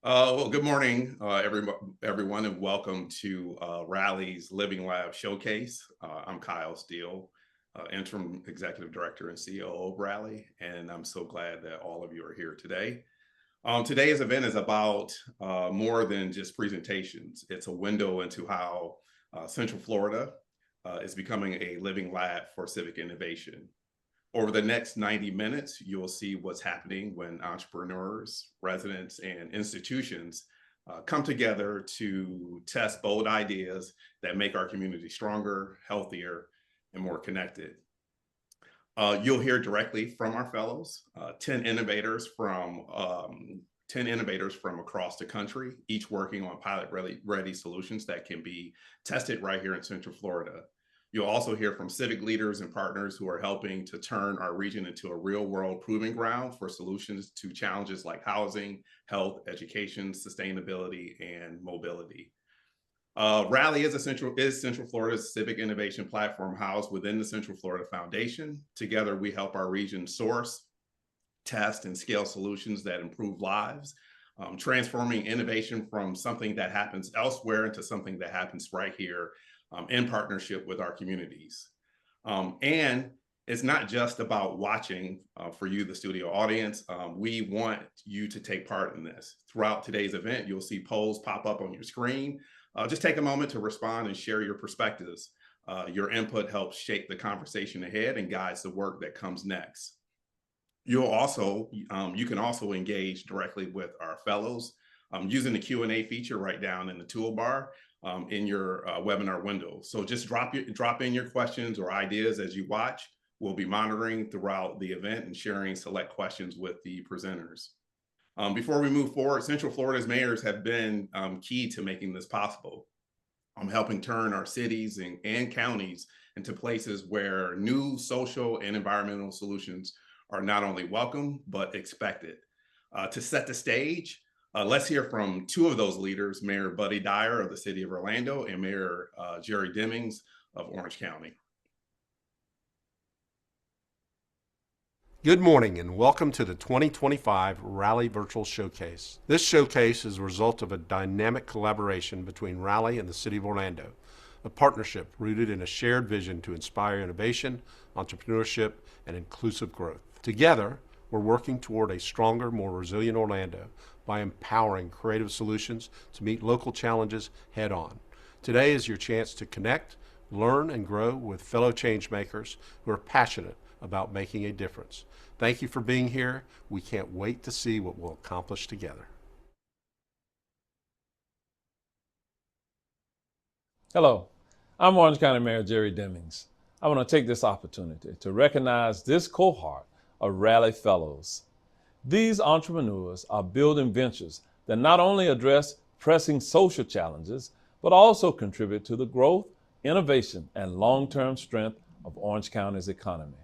Good morning, everyone, and welcome to Rally's Living Lab Showcase. I'm Kyle Steele, Interim Executive Director and COO of Rally, and I'm so glad that all of you are here today. Today's event is about more than just presentations. It's a window into how Central Florida is becoming a living lab for civic innovation. Over the next 90 minutes, you'll see what's happening when entrepreneurs, residents, and institutions come together to test bold ideas that make our community stronger, healthier, and more connected. You'll hear directly from our fellows, 10 innovators from 10 innovators from across the country, each working on pilot-ready solutions that can be tested right here in Central Florida. You'll also hear from civic leaders and partners who are helping to turn our region into a real-world proving ground for solutions to challenges like housing, health, education, sustainability, and mobility. Rally is Central Florida's civic innovation platform housed within the Central Florida Foundation. Together, we help our region source, test, and scale solutions that improve lives, transforming innovation from something that happens elsewhere into something that happens right here in partnership with our communities. And it's not just about watching for you, the studio audience. We want you to take part in this. Throughout today's event, you'll see polls pop up on your screen. Just take a moment to respond and share your perspectives. Your input helps shape the conversation ahead and guides the work that comes next. You can also engage directly with our fellows using the Q&A feature right down in the toolbar in your webinar window. So just drop in your questions or ideas as you watch. We'll be monitoring throughout the event and sharing select questions with the presenters. Before we move forward, Central Florida's mayors have been key to making this possible. Helping turn our cities and counties into places where new social and environmental solutions are not only welcome, but expected. To set the stage, let's hear from two of those leaders, Mayor Buddy Dyer of the City of Orlando and Mayor Jerry Demings of Orange County. Good morning and welcome to the 2025 Rally Virtual Showcase. This showcase is a result of a dynamic collaboration between Rally and the City of Orlando, a partnership rooted in a shared vision to inspire innovation, entrepreneurship, and inclusive growth. Together, we're working toward a stronger, more resilient Orlando by empowering creative solutions to meet local challenges head on. Today is your chance to connect, learn, and grow with fellow changemakers who are passionate about making a difference. Thank you for being here. We can't wait to see what we'll accomplish together. Hello, I'm Orange County Mayor Jerry Demings. I want to take this opportunity to recognize this cohort of Rally Fellows. These entrepreneurs are building ventures that not only address pressing social challenges, but also contribute to the growth, innovation, and long-term strength of Orange County's economy.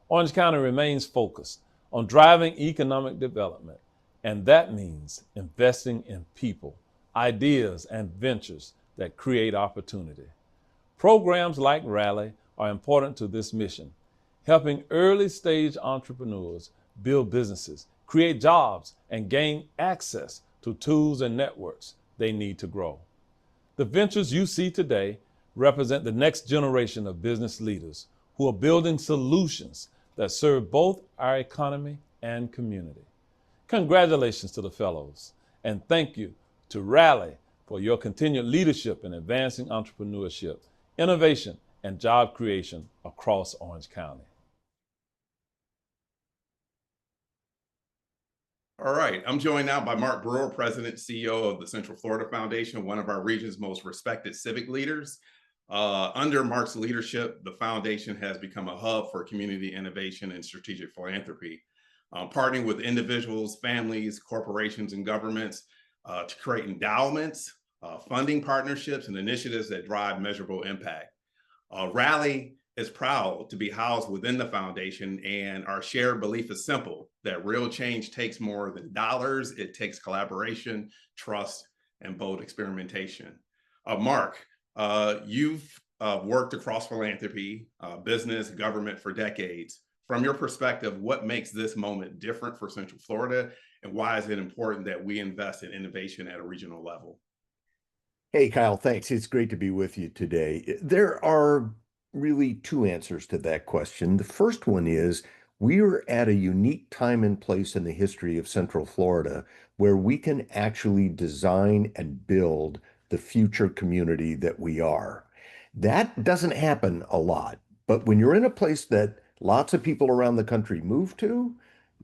Orange County remains focused on driving economic development, and that means investing in people, ideas, and ventures that create opportunity. Programs like Rally are important to this mission, helping early-stage entrepreneurs build businesses, create jobs, and gain access to tools and networks they need to grow. The ventures you see today represent the next generation of business leaders who are building solutions that serve both our economy and community. Congratulations to the fellows, and thank you to Rally for your continued leadership in advancing entrepreneurship, innovation, and job creation across Orange County. All right, I'm joined now by Mark Brewer, President, CEO of the Central Florida Foundation, one of our region's most respected civic leaders. Under Mark's leadership, the foundation has become a hub for community innovation and strategic philanthropy, partnering with individuals, families, corporations, and governments to create endowments, funding partnerships, and initiatives that drive measurable impact. Rally is proud to be housed within the foundation, and our shared belief is simple, that real change takes more than dollars. It takes collaboration, trust, and bold experimentation. Mark, you've worked across philanthropy, business, government for decades. from your perspective, what makes this moment different for Central Florida, and why is it important that we invest in innovation at a regional level? Hey, Kyle, thanks. It's great to be with you today. There are really two answers to that question. The first one is we are at a unique time and place in the history of Central Florida where we can actually design and build the future community that we are. That doesn't happen a lot, but when you're in a place that lots of people around the country move to,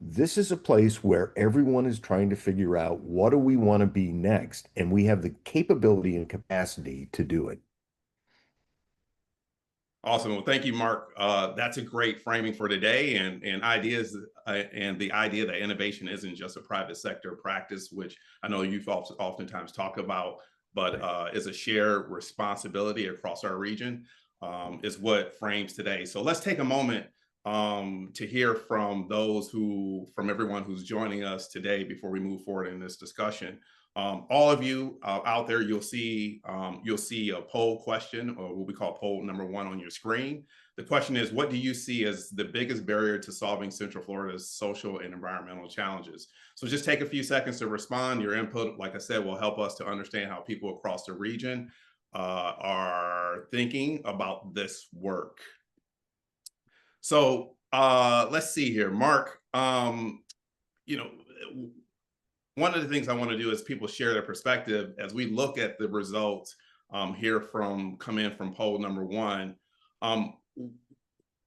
this is a place where everyone is trying to figure out what do we want to be next, and we have the capability and capacity to do it. Awesome. Well, thank you, Mark. That's a great framing for today, and ideas and the idea that innovation isn't just a private sector practice, which I know you've oftentimes talked about, but is a shared responsibility across our region, is what frames today. So let's take a moment to hear from from everyone who's joining us today before we move forward in this discussion. All of you out there, you'll see a poll question, or what we call poll number 1 on your screen. The question is, what do you see as the biggest barrier to solving Central Florida's social and environmental challenges? So just take a few seconds to respond. Your input, like I said, will help us to understand how people across the region are thinking about this work. So let's see here, Mark. You know, one of the things I want to do is people share their perspective as we look at the results here come in from poll number 1.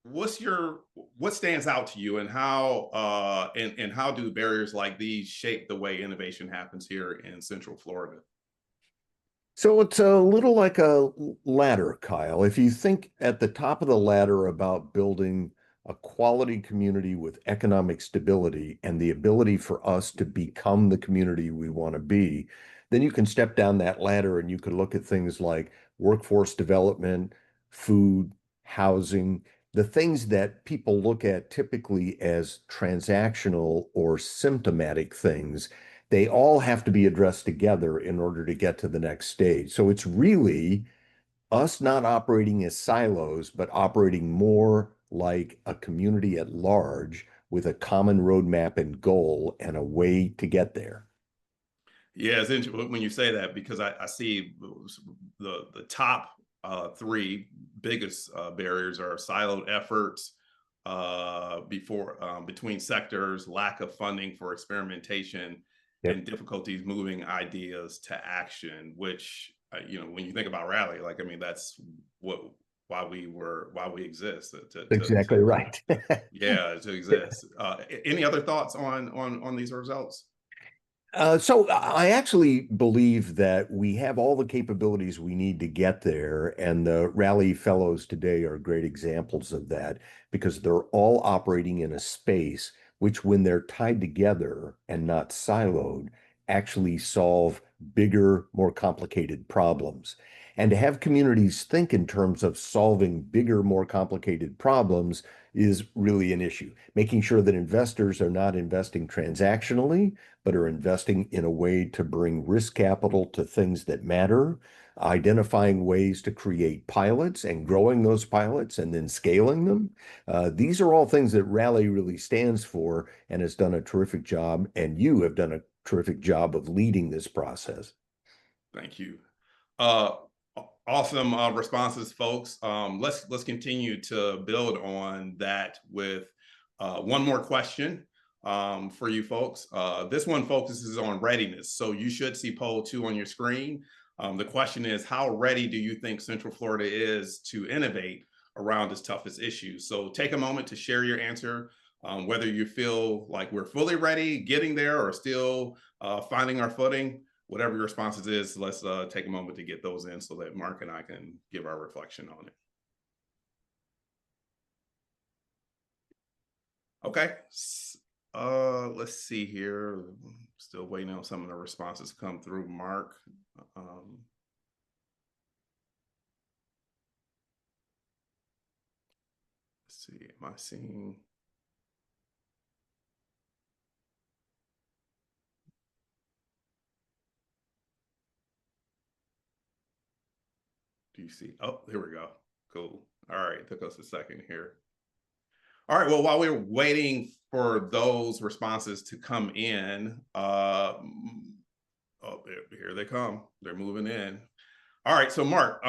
What stands out to you, and how do barriers like these shape the way innovation happens here in Central Florida? So it's a little like a ladder, Kyle. If you think at the top of the ladder about building a quality community with economic stability and the ability for us to become the community we want to be, then you can step down that ladder and you could look at things like workforce development, food, housing, the things that people look at typically as transactional or symptomatic things. They all have to be addressed together in order to get to the next stage. So it's really us not operating as silos, but operating more like a community at large with a common roadmap and goal and a way to get there. Yeah, it's interesting when you say that, because I see the top 3 biggest barriers are siloed efforts between sectors, lack of funding for experimentation, Yep. and difficulties moving ideas to action. Which when you think about Rally, like, I mean, that's why we exist Exactly right. yeah, to exist. Any other thoughts on these results? So I actually believe that we have all the capabilities we need to get there, and the Rally Fellows today are great examples of that because they're all operating in a space which, when they're tied together and not siloed, actually solve bigger, more complicated problems. And to have communities think in terms of solving bigger, more complicated problems is really an issue. Making sure that investors are not investing transactionally, but are investing in a way to bring risk capital to things that matter, identifying ways to create pilots and growing those pilots and then scaling them. These are all things that Rally really stands for and has done a terrific job, and you have done a terrific job of leading this process. Thank you. Uh, Awesome responses, folks. Let's continue to build on that with one more question for you folks. This one focuses on readiness. So you should see poll 2 on your screen. The question is, how ready do you think Central Florida is to innovate around its toughest issues? So take a moment to share your answer, whether you feel like we're fully ready, getting there, or still finding our footing. Whatever your responses is, let's take a moment to get those in so that Mark and I can give our reflection on it. Okay. Let's see here. Still waiting on some of the responses to come through, Mark. Let's see, am I seeing? Do you see? Oh, here we go. Cool. All right, took us a second here. All right. Well, while we're waiting for those responses to come in, oh, here they come. They're moving in. All right. So, Mark,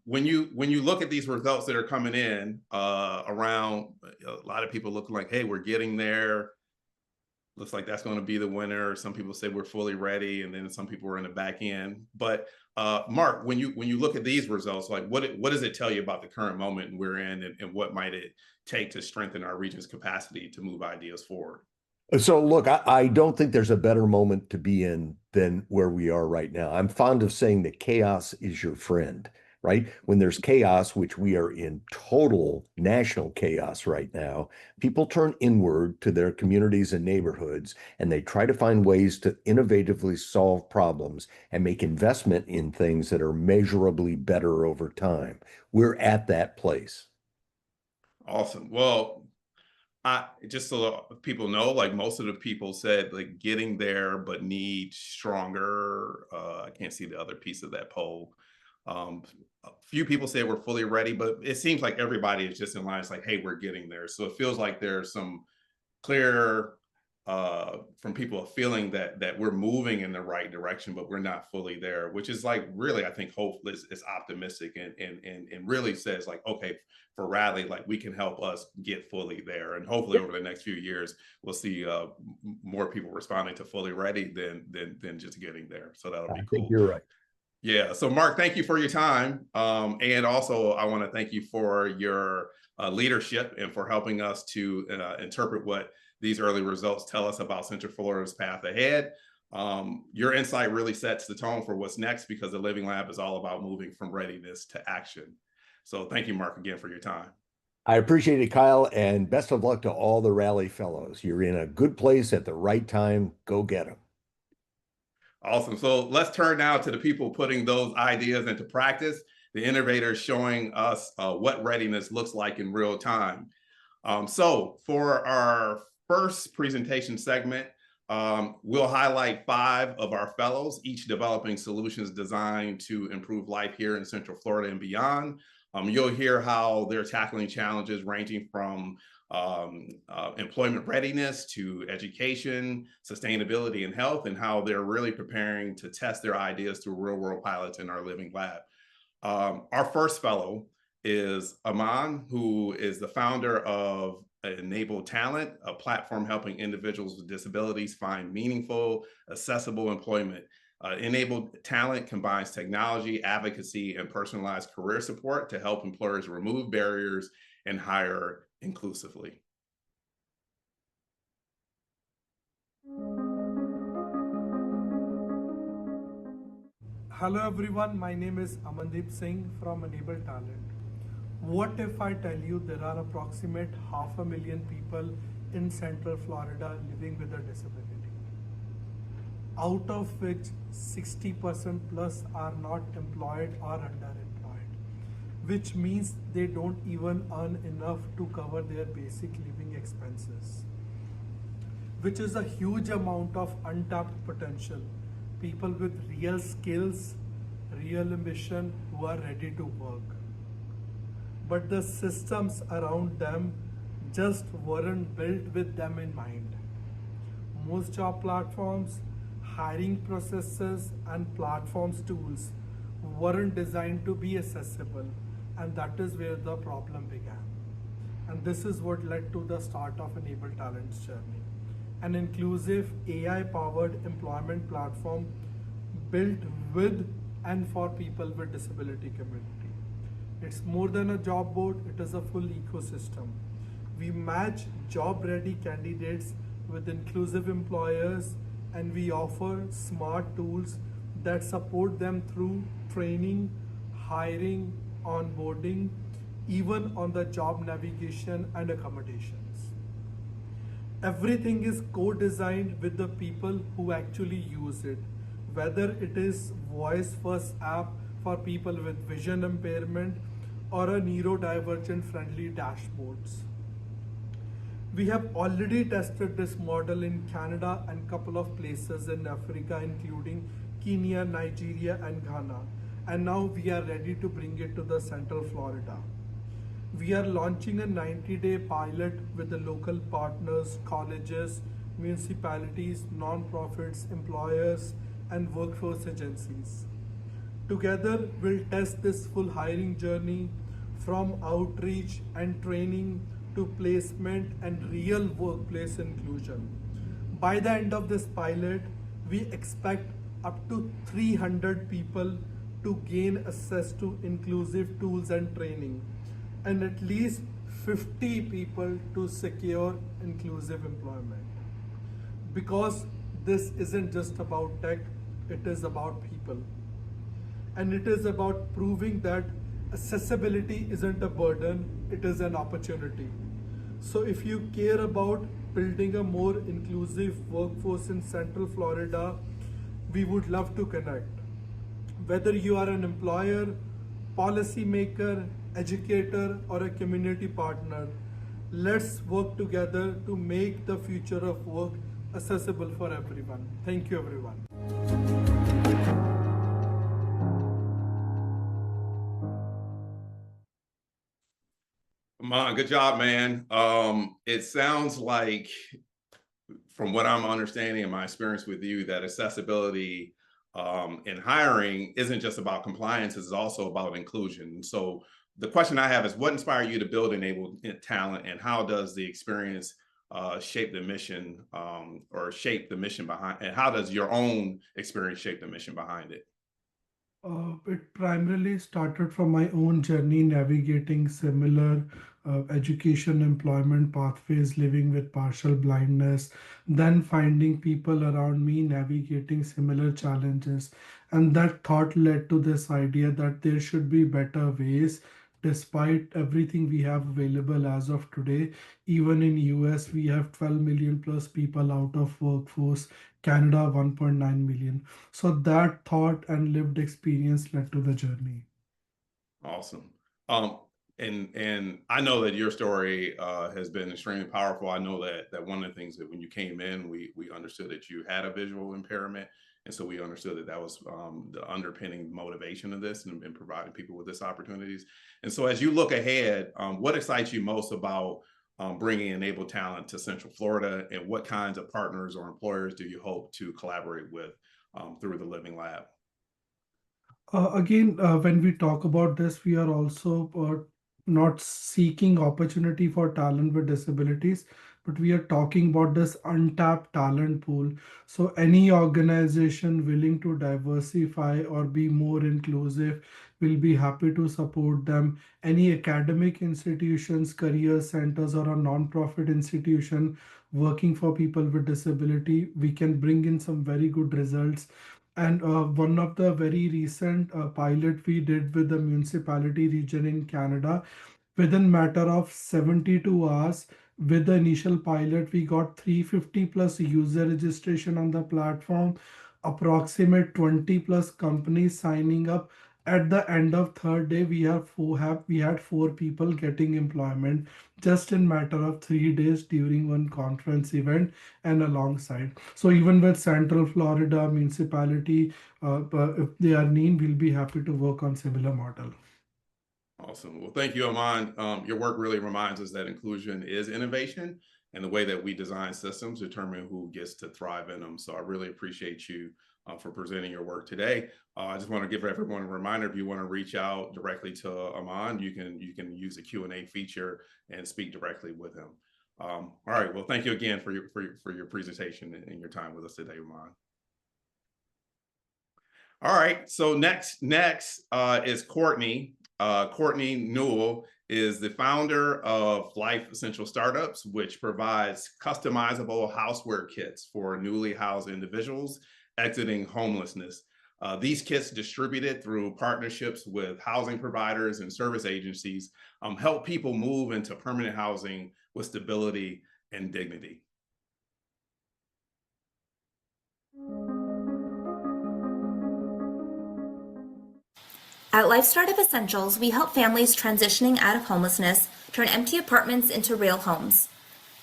when you look at these results that are coming in, around a lot of people looking like, hey, we're getting there. Looks like that's going to be the winner. Some people say we're fully ready, and then some people are in the back end. But Mark, when you look at these results, like what does it tell you about the current moment we're in, and what might it take to strengthen our region's capacity to move ideas forward? So look, I don't think there's a better moment to be in than where we are right now. I'm fond of saying that chaos is your friend, right? When there's chaos, which we are in total national chaos right now, people turn inward to their communities and neighborhoods, and they try to find ways to innovatively solve problems and make investment in things that are measurably better over time. We're at that place. Awesome. Well, I just so people know, like most of the people said, like getting there, but need stronger. I can't see the other piece of that poll. Um, a few people say we're fully ready, but it seems like everybody is just in line. It's like, hey, we're getting there. So it feels like there's some clear, from people, a feeling that we're moving in the right direction, but we're not fully there, which is like really, I think, hopeful, is optimistic, and really says like, okay, for Raleigh, like we can help us get fully there, and hopefully over the next few years we'll see more people responding to fully ready than just getting there. So that'll I be think cool. you're right. Yeah. So, Mark, thank you for your time. And also, I want to thank you for your leadership and for helping us to interpret what these early results tell us about Central Florida's path ahead. Your insight really sets the tone for what's next, because the Living Lab is all about moving from readiness to action. So, thank you, Mark, again for your time. I appreciate it, Kyle, and best of luck to all the Raleigh fellows. You're in a good place at the right time. Go get them. Awesome. So let's turn now to the people putting those ideas into practice, the innovators showing us what readiness looks like in real time. So for our first presentation segment, we'll highlight 5 of our fellows, each developing solutions designed to improve life here in Central Florida and beyond. You'll hear how they're tackling challenges ranging from employment readiness to education, sustainability, and health, and how they're really preparing to test their ideas through real-world pilots in our Living Lab. Our first fellow is Aman, who is the founder of Enable Talent, a platform helping individuals with disabilities find meaningful, accessible employment. Enabled Talent combines technology, advocacy, and personalized career support to help employers remove barriers and hire inclusively. Hello everyone, my name is Amandeep Singh from Enable Talent. What if I tell you there are approximate 500,000 people in Central Florida living with a disability, out of which 60% plus are not employed or underemployed, which means they don't even earn enough to cover their basic living expenses, which is a huge amount of untapped potential. People with real skills, real ambition, who are ready to work. But the systems around them just weren't built with them in mind. Most job platforms, hiring processes, and platforms tools weren't designed to be accessible, and that is where the problem began. And this is what led to the start of Enable Talent's journey, an inclusive AI-powered employment platform built with and for people with disability community. It's more than a job board, it is a full ecosystem. We match job-ready candidates with inclusive employers, and we offer smart tools that support them through training, hiring, onboarding, even on the job navigation and accommodations. Everything is co-designed with the people who actually use it, whether it is voice first app for people with vision impairment or a neurodivergent friendly dashboards. We have already tested this model in Canada and couple of places in Africa, including Kenya, Nigeria, and Ghana. And now we are ready to bring it to the Central Florida. We are launching a 90-day pilot with the local partners, colleges, municipalities, non-profits, employers, and workforce agencies. Together, we'll test this full hiring journey from outreach and training to placement and real workplace inclusion. By the end of this pilot, we expect up to 300 people to gain access to inclusive tools and training, and at least 50 people to secure inclusive employment. Because this isn't just about tech, it is about people. And it is about proving that accessibility isn't a burden, it is an opportunity. So if you care about building a more inclusive workforce in Central Florida, we would love to connect. Whether you are an employer, policymaker, educator, or a community partner, let's work together to make the future of work accessible for everyone. Thank you, everyone. Aman, good job, man. It sounds like, from what I'm understanding and my experience with you, that accessibility in hiring isn't just about compliance, it's also about inclusion. So the question I have is, what inspired you to build Enable Talent, and how does the experience shape the mission, or shape the mission behind, and how does your own experience shape the mission behind it? It primarily started from my own journey navigating similar education employment pathways, living with partial blindness, then finding people around me navigating similar challenges. And that thought led to this idea that there should be better ways. Despite everything we have available as of today, even in US we have 12 million plus people out of workforce, Canada 1.9 million. So that thought and lived experience led to the journey. Awesome. And I know that your story has been extremely powerful. I know that one of the things that when you came in, we understood that you had a visual impairment, and so we understood that was the underpinning motivation of this, and providing people with this opportunities. And so, as you look ahead, what excites you most about bringing Enable Talent to Central Florida, and what kinds of partners or employers do you hope to collaborate with through the Living Lab? Again, when we talk about this, we are also not seeking opportunity for talent with disabilities, but we are talking about this untapped talent pool. So any organization willing to diversify or be more inclusive will be happy to support them. Any academic institutions, career centers, or a non-profit institution working for people with disability, we can bring in some very good results. And one of the very recent pilot we did with the municipality region in Canada, within matter of 72 hours, with the initial pilot, we got 350 plus user registration on the platform, approximate 20 plus companies signing up. At the end of third day, we had four people getting employment just in matter of 3 days during one conference event and alongside. So even with Central Florida municipality, if they are need, we'll be happy to work on similar model. Awesome. Well, thank you, Aman. Your work really reminds us that inclusion is innovation, and the way that we design systems determine who gets to thrive in them. So I really appreciate you for presenting your work today. I just want to give everyone a reminder: if you want to reach out directly to Aman, you can use the Q&A feature and speak directly with him. All right. Well, thank you again for your presentation and your time with us today, Aman. All right. So next is Courtney. Courtney Newell is the founder of Life Essential Startups, which provides customizable houseware kits for newly housed individuals exiting homelessness. These kits, distributed through partnerships with housing providers and service agencies, help people move into permanent housing with stability and dignity. At Life Startup Essentials, we help families transitioning out of homelessness turn empty apartments into real homes.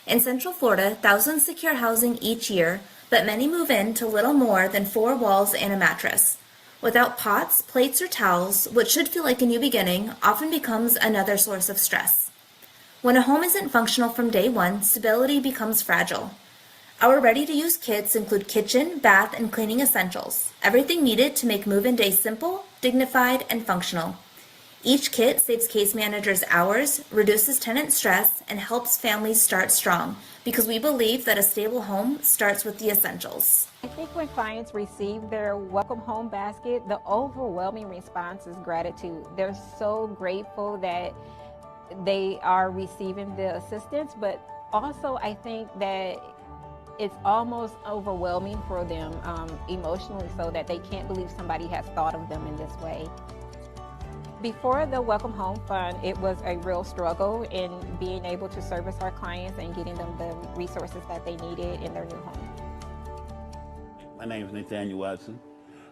In Central Florida, thousands secure housing each year, but many move in to little more than 4 walls and a mattress. Without pots, plates, or towels, what should feel like a new beginning often becomes another source of stress. When a home isn't functional from day one, stability becomes fragile. Our ready-to-use kits include kitchen, bath, and cleaning essentials, everything needed to make move-in days simple, dignified, and functional. Each kit saves case managers hours, reduces tenant stress, and helps families start strong, because we believe that a stable home starts with the essentials. I think when clients receive their welcome home basket, the overwhelming response is gratitude. They're so grateful that they are receiving the assistance, but also I think that it's almost overwhelming for them emotionally, so that they can't believe somebody has thought of them in this way. Before the Welcome Home Fund, it was a real struggle in being able to service our clients and getting them the resources that they needed in their new home. My name is Nathaniel Watson.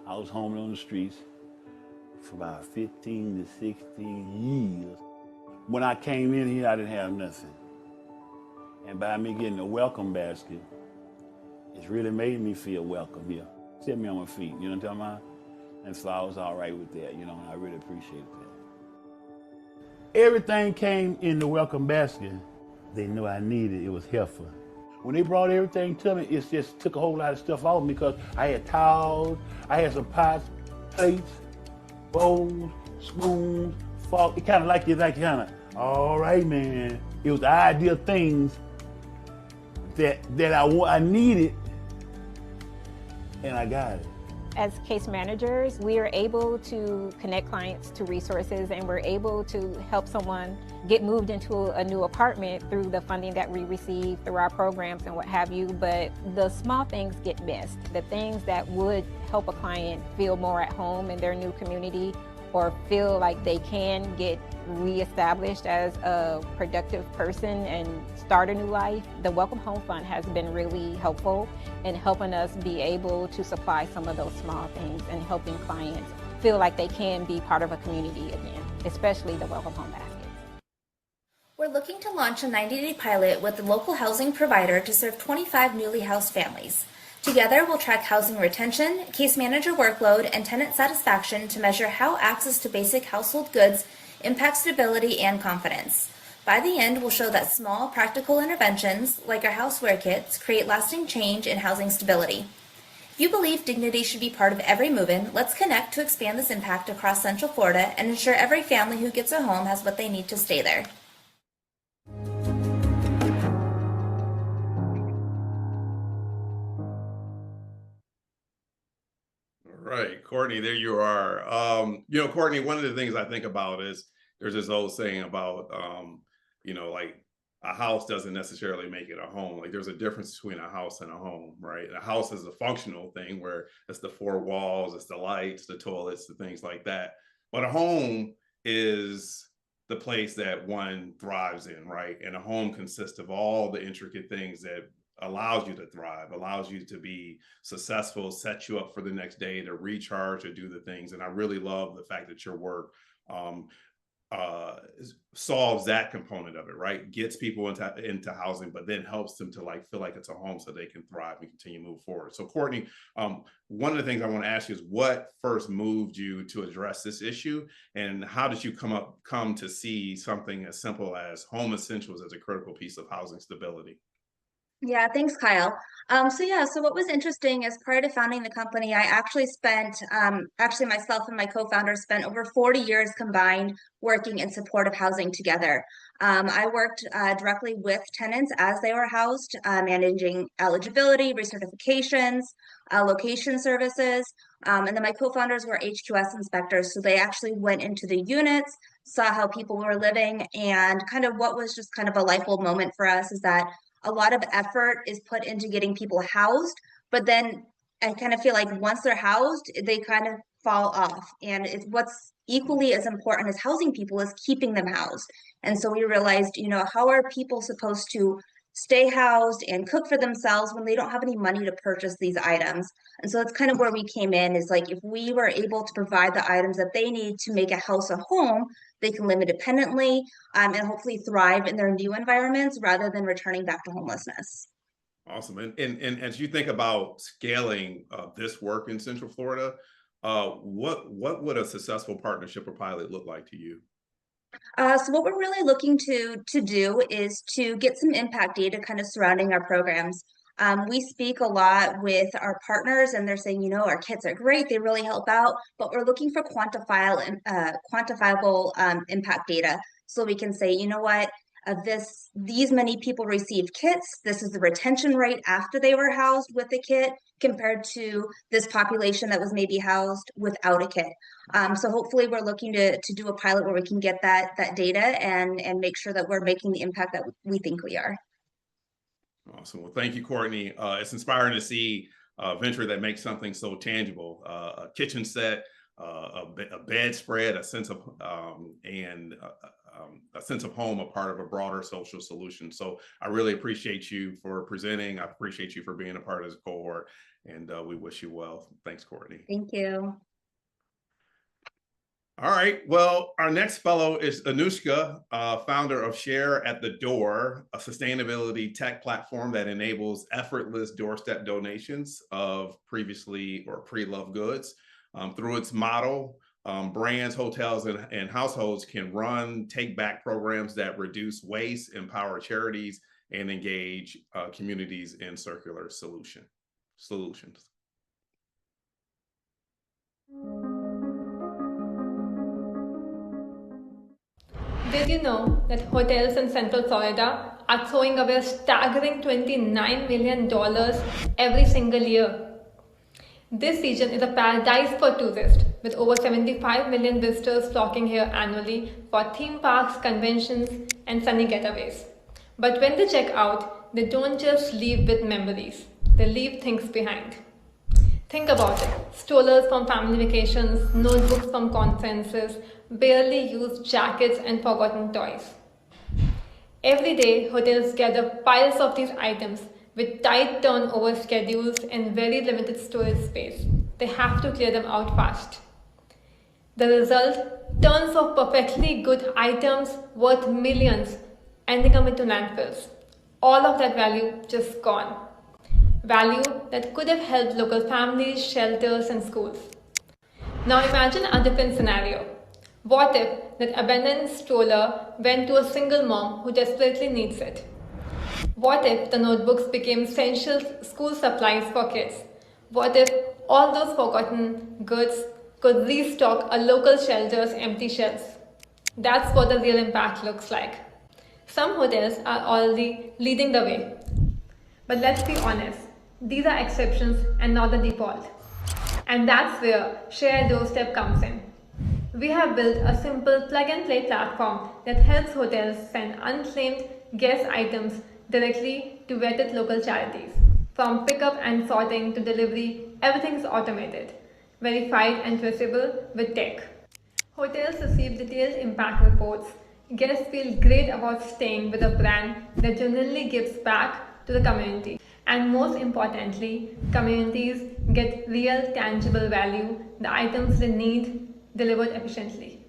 I was home on the streets for about 15 to 16 years. When I came in here, I didn't have nothing. And by me getting a welcome basket, it's really made me feel welcome here. Set me on my feet, you know what I'm talking about? And so I was all right with that, you know, and I really appreciated that. Everything came in the welcome basket they knew I needed. It was helpful. When they brought everything to me, it just took a whole lot of stuff off me, because I had towels, I had some pots, plates, bowls, spoons, forks. It kind of like all right, man. It was the ideal things that I needed, and I got it. As case managers, we are able to connect clients to resources, and we're able to help someone get moved into a new apartment through the funding that we receive through our programs and what have you. But the small things get missed. The things that would help a client feel more at home in their new community, or feel like they can get reestablished as a productive person and start a new life. The Welcome Home Fund has been really helpful in helping us be able to supply some of those small things and helping clients feel like they can be part of a community again, especially the Welcome Home baskets. We're looking to launch a 90-day pilot with the local housing provider to serve 25 newly housed families. Together, we'll track housing retention, case manager workload, and tenant satisfaction to measure how access to basic household goods impacts stability and confidence. By the end, we'll show that small, practical interventions, like our houseware kits, create lasting change in housing stability. If you believe dignity should be part of every move-in, let's connect to expand this impact across Central Florida and ensure every family who gets a home has what they need to stay there. Right, Courtney, there you are. Courtney, one of the things I think about is there's this old saying about, like a house doesn't necessarily make it a home. Like there's a difference between a house and a home, right? A house is a functional thing where it's the four walls, it's the lights, the toilets, the things like that. But a home is the place that one thrives in, right? And a home consists of all the intricate things that allows you to thrive, allows you to be successful, sets you up for the next day to recharge or do the things. And I really love the fact that your work solves that component of it, right? Gets people into housing, but then helps them to feel like it's a home so they can thrive and continue to move forward. So Courtney, one of the things I want to ask you is what first moved you to address this issue, and how did you come to see something as simple as home essentials as a critical piece of housing stability? Yeah, thanks, Kyle. So what was interesting is prior to founding the company, I actually spent, myself and my co-founder spent over 40 years combined working in supportive housing together. I worked directly with tenants as they were housed, managing eligibility, recertifications, location services, and then my co-founders were HQS inspectors. So they actually went into the units, saw how people were living, and kind of what was just kind of a light bulb moment for us is that a lot of effort is put into getting people housed, but then I kind of feel like once they're housed, they kind of fall off. And what's equally as important as housing people is keeping them housed. And so we realized, how are people supposed to stay housed and cook for themselves when they don't have any money to purchase these items? And so that's kind of where we came in, is like if we were able to provide the items that they need to make a house a home, they can live independently and hopefully thrive in their new environments rather than returning back to homelessness. Awesome. And as you think about scaling this work in Central Florida, What would a successful partnership or pilot look like to you? So what we're really looking to do is to get some impact data kind of surrounding our programs. We speak a lot with our partners, and they're saying, our kits are great, they really help out, but we're looking for quantifiable impact data, so we can say, you know what, these many people received kits. This is the retention rate after they were housed with a kit compared to this population that was maybe housed without a kit. So hopefully we're looking to do a pilot where we can get that data and make sure that we're making the impact that we think we are. Awesome. Well, thank you, Courtney. It's inspiring to see a venture that makes something so tangible, a kitchen set, a bedspread, a sense of a sense of home, a part of a broader social solution. So I really appreciate you for presenting. I appreciate you for being a part of this cohort, and we wish you well. Thanks, Courtney. Thank you. All right. Well, our next fellow is Anushka, founder of Share at the Door, a sustainability tech platform that enables effortless doorstep donations of previously or pre-loved goods. Through its model, brands, hotels, and households can run take-back programs that reduce waste, empower charities, and engage communities in circular solutions. Did you know that hotels in Central Florida are throwing away a staggering $29 million every single year? This region is a paradise for tourists, with over 75 million visitors flocking here annually for theme parks, conventions, and sunny getaways. But when they check out, they don't just leave with memories, they leave things behind. Think about it. Strollers from family vacations, notebooks from conferences, barely used jackets, and forgotten toys. Every day, hotels gather piles of these items with tight turnover schedules and very limited storage space. They have to clear them out fast. The result? Tons of perfectly good items worth millions ending up into landfills. All of that value just gone. Value that could have helped local families, shelters, and schools. Now imagine a different scenario. What if that abandoned stroller went to a single mom who desperately needs it? What if the notebooks became essential school supplies for kids? What if all those forgotten goods could restock a local shelter's empty shelves? That's what the real impact looks like. Some hotels are already leading the way. But let's be honest, these are exceptions and not the default. And that's where Share Doorstep comes in. We have built a simple plug-and-play platform that helps hotels send unclaimed guest items directly to vetted local charities. From pickup and sorting to delivery, everything is automated, verified and traceable with tech. Hotels receive detailed impact reports. Guests feel great about staying with a brand that genuinely gives back to the community. And most importantly, communities get real, tangible value, the items they need, delivered efficiently.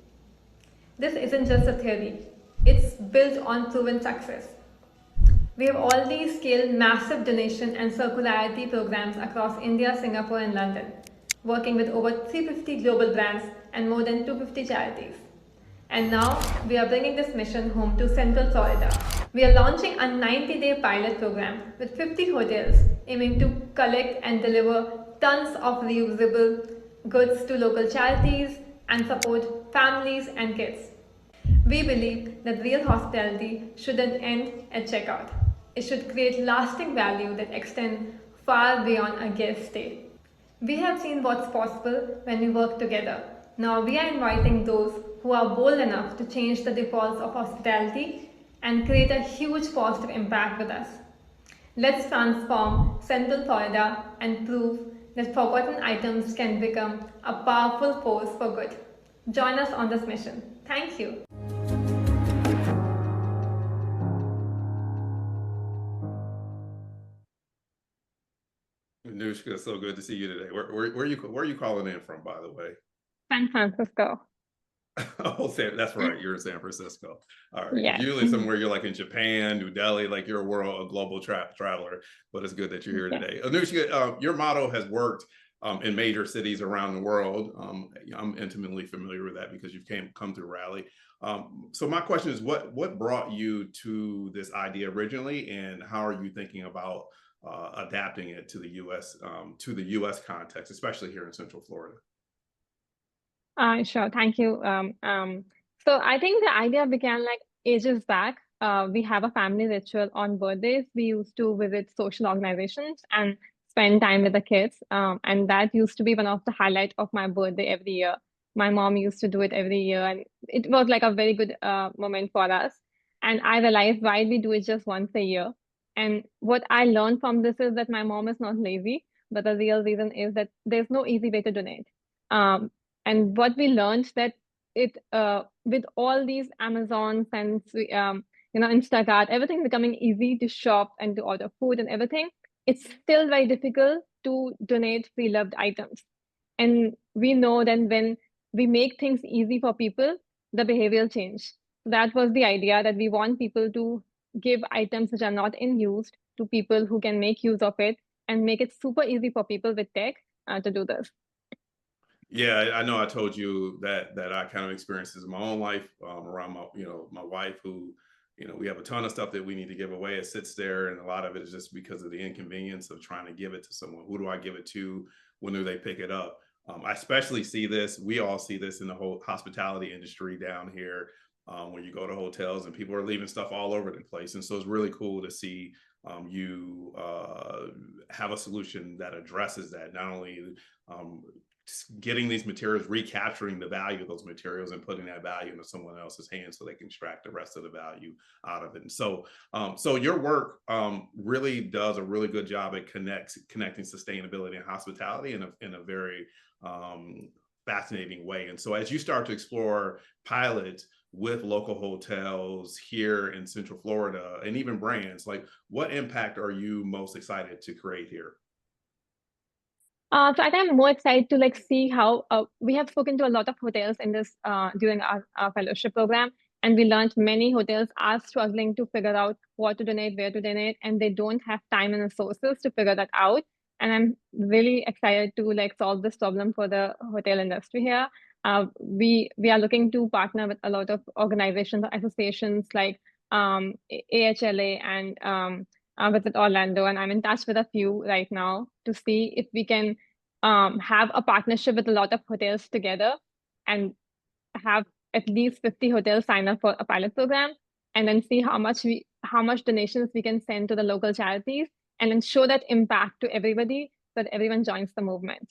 This isn't just a theory, it's built on proven success. We have already scaled massive donation and circularity programs across India, Singapore, and London, working with over 350 global brands and more than 250 charities. And now we are bringing this mission home to Central Florida. We are launching a 90-day pilot program with 50 hotels aiming to collect and deliver tons of reusable goods to local charities and support families and kids. We believe that real hospitality shouldn't end at checkout. It should create lasting value that extends far beyond a guest stay. We have seen what's possible when we work together. Now we are inviting those who are bold enough to change the defaults of hospitality and create a huge positive impact with us. Let's transform Central Florida and prove that forgotten items can become a powerful force for good. Join us on this mission. Thank you. Anushka, it's so good to see you today. Where are you calling in from, by the way? San Francisco. Oh, that's right. You're in San Francisco. All right. Yes. Usually somewhere you're like in Japan, New Delhi, like you're a global traveler, but it's good that you're here today. Anushka, your model has worked in major cities around the world. I'm intimately familiar with that because you've come through Rally. So my question is, what brought you to this idea originally, and how are you thinking about adapting it to the U.S. context, especially here in Central Florida? Sure. Thank you. So I think the idea began like ages back. We have a family ritual on birthdays. We used to visit social organizations and spend time with the kids. And that used to be one of the highlight of my birthday every year. My mom used to do it every year, and it was like a very good moment for us. And I realized why we do it just once a year. And what I learned from this is that my mom is not lazy, but the real reason is that there's no easy way to donate. Um, and what we learned that it with all these Amazons and Instacart, everything becoming easy to shop and to order food and everything, it's still very difficult to donate pre-loved items. And we know that when we make things easy for people, the behavioral change. That was the idea, that we want people to give items which are not in use to people who can make use of it, and make it super easy for people with tech to do this. Yeah, I know I told you that I kind of experienced this in my own life, around my wife, who, we have a ton of stuff that we need to give away. It sits there, and a lot of it is just because of the inconvenience of trying to give it to someone. Who do I give it to? When do they pick it up? I especially see this. We all see this in the whole hospitality industry down here, when you go to hotels and people are leaving stuff all over the place. And so it's really cool to see you have a solution that addresses that. Not only getting these materials, recapturing the value of those materials and putting that value into someone else's hands so they can extract the rest of the value out of it. And so, so your work really does a really good job at connecting sustainability and hospitality in a very fascinating way. And so as you start to explore pilots with local hotels here in Central Florida and even brands, like, what impact are you most excited to create here? So I think I'm more excited to see how we have spoken to a lot of hotels in this during our fellowship program, and we learned many hotels are struggling to figure out what to donate, where to donate, and they don't have time and resources to figure that out. And I'm really excited to solve this problem for the hotel industry here. We are looking to partner with a lot of organizations or associations like AHLA and Visit Orlando, and I'm in touch with a few right now to see if we can have a partnership with a lot of hotels together and have at least 50 hotels sign up for a pilot program, and then see how much donations we can send to the local charities, and then show that impact to everybody so that everyone joins the movement.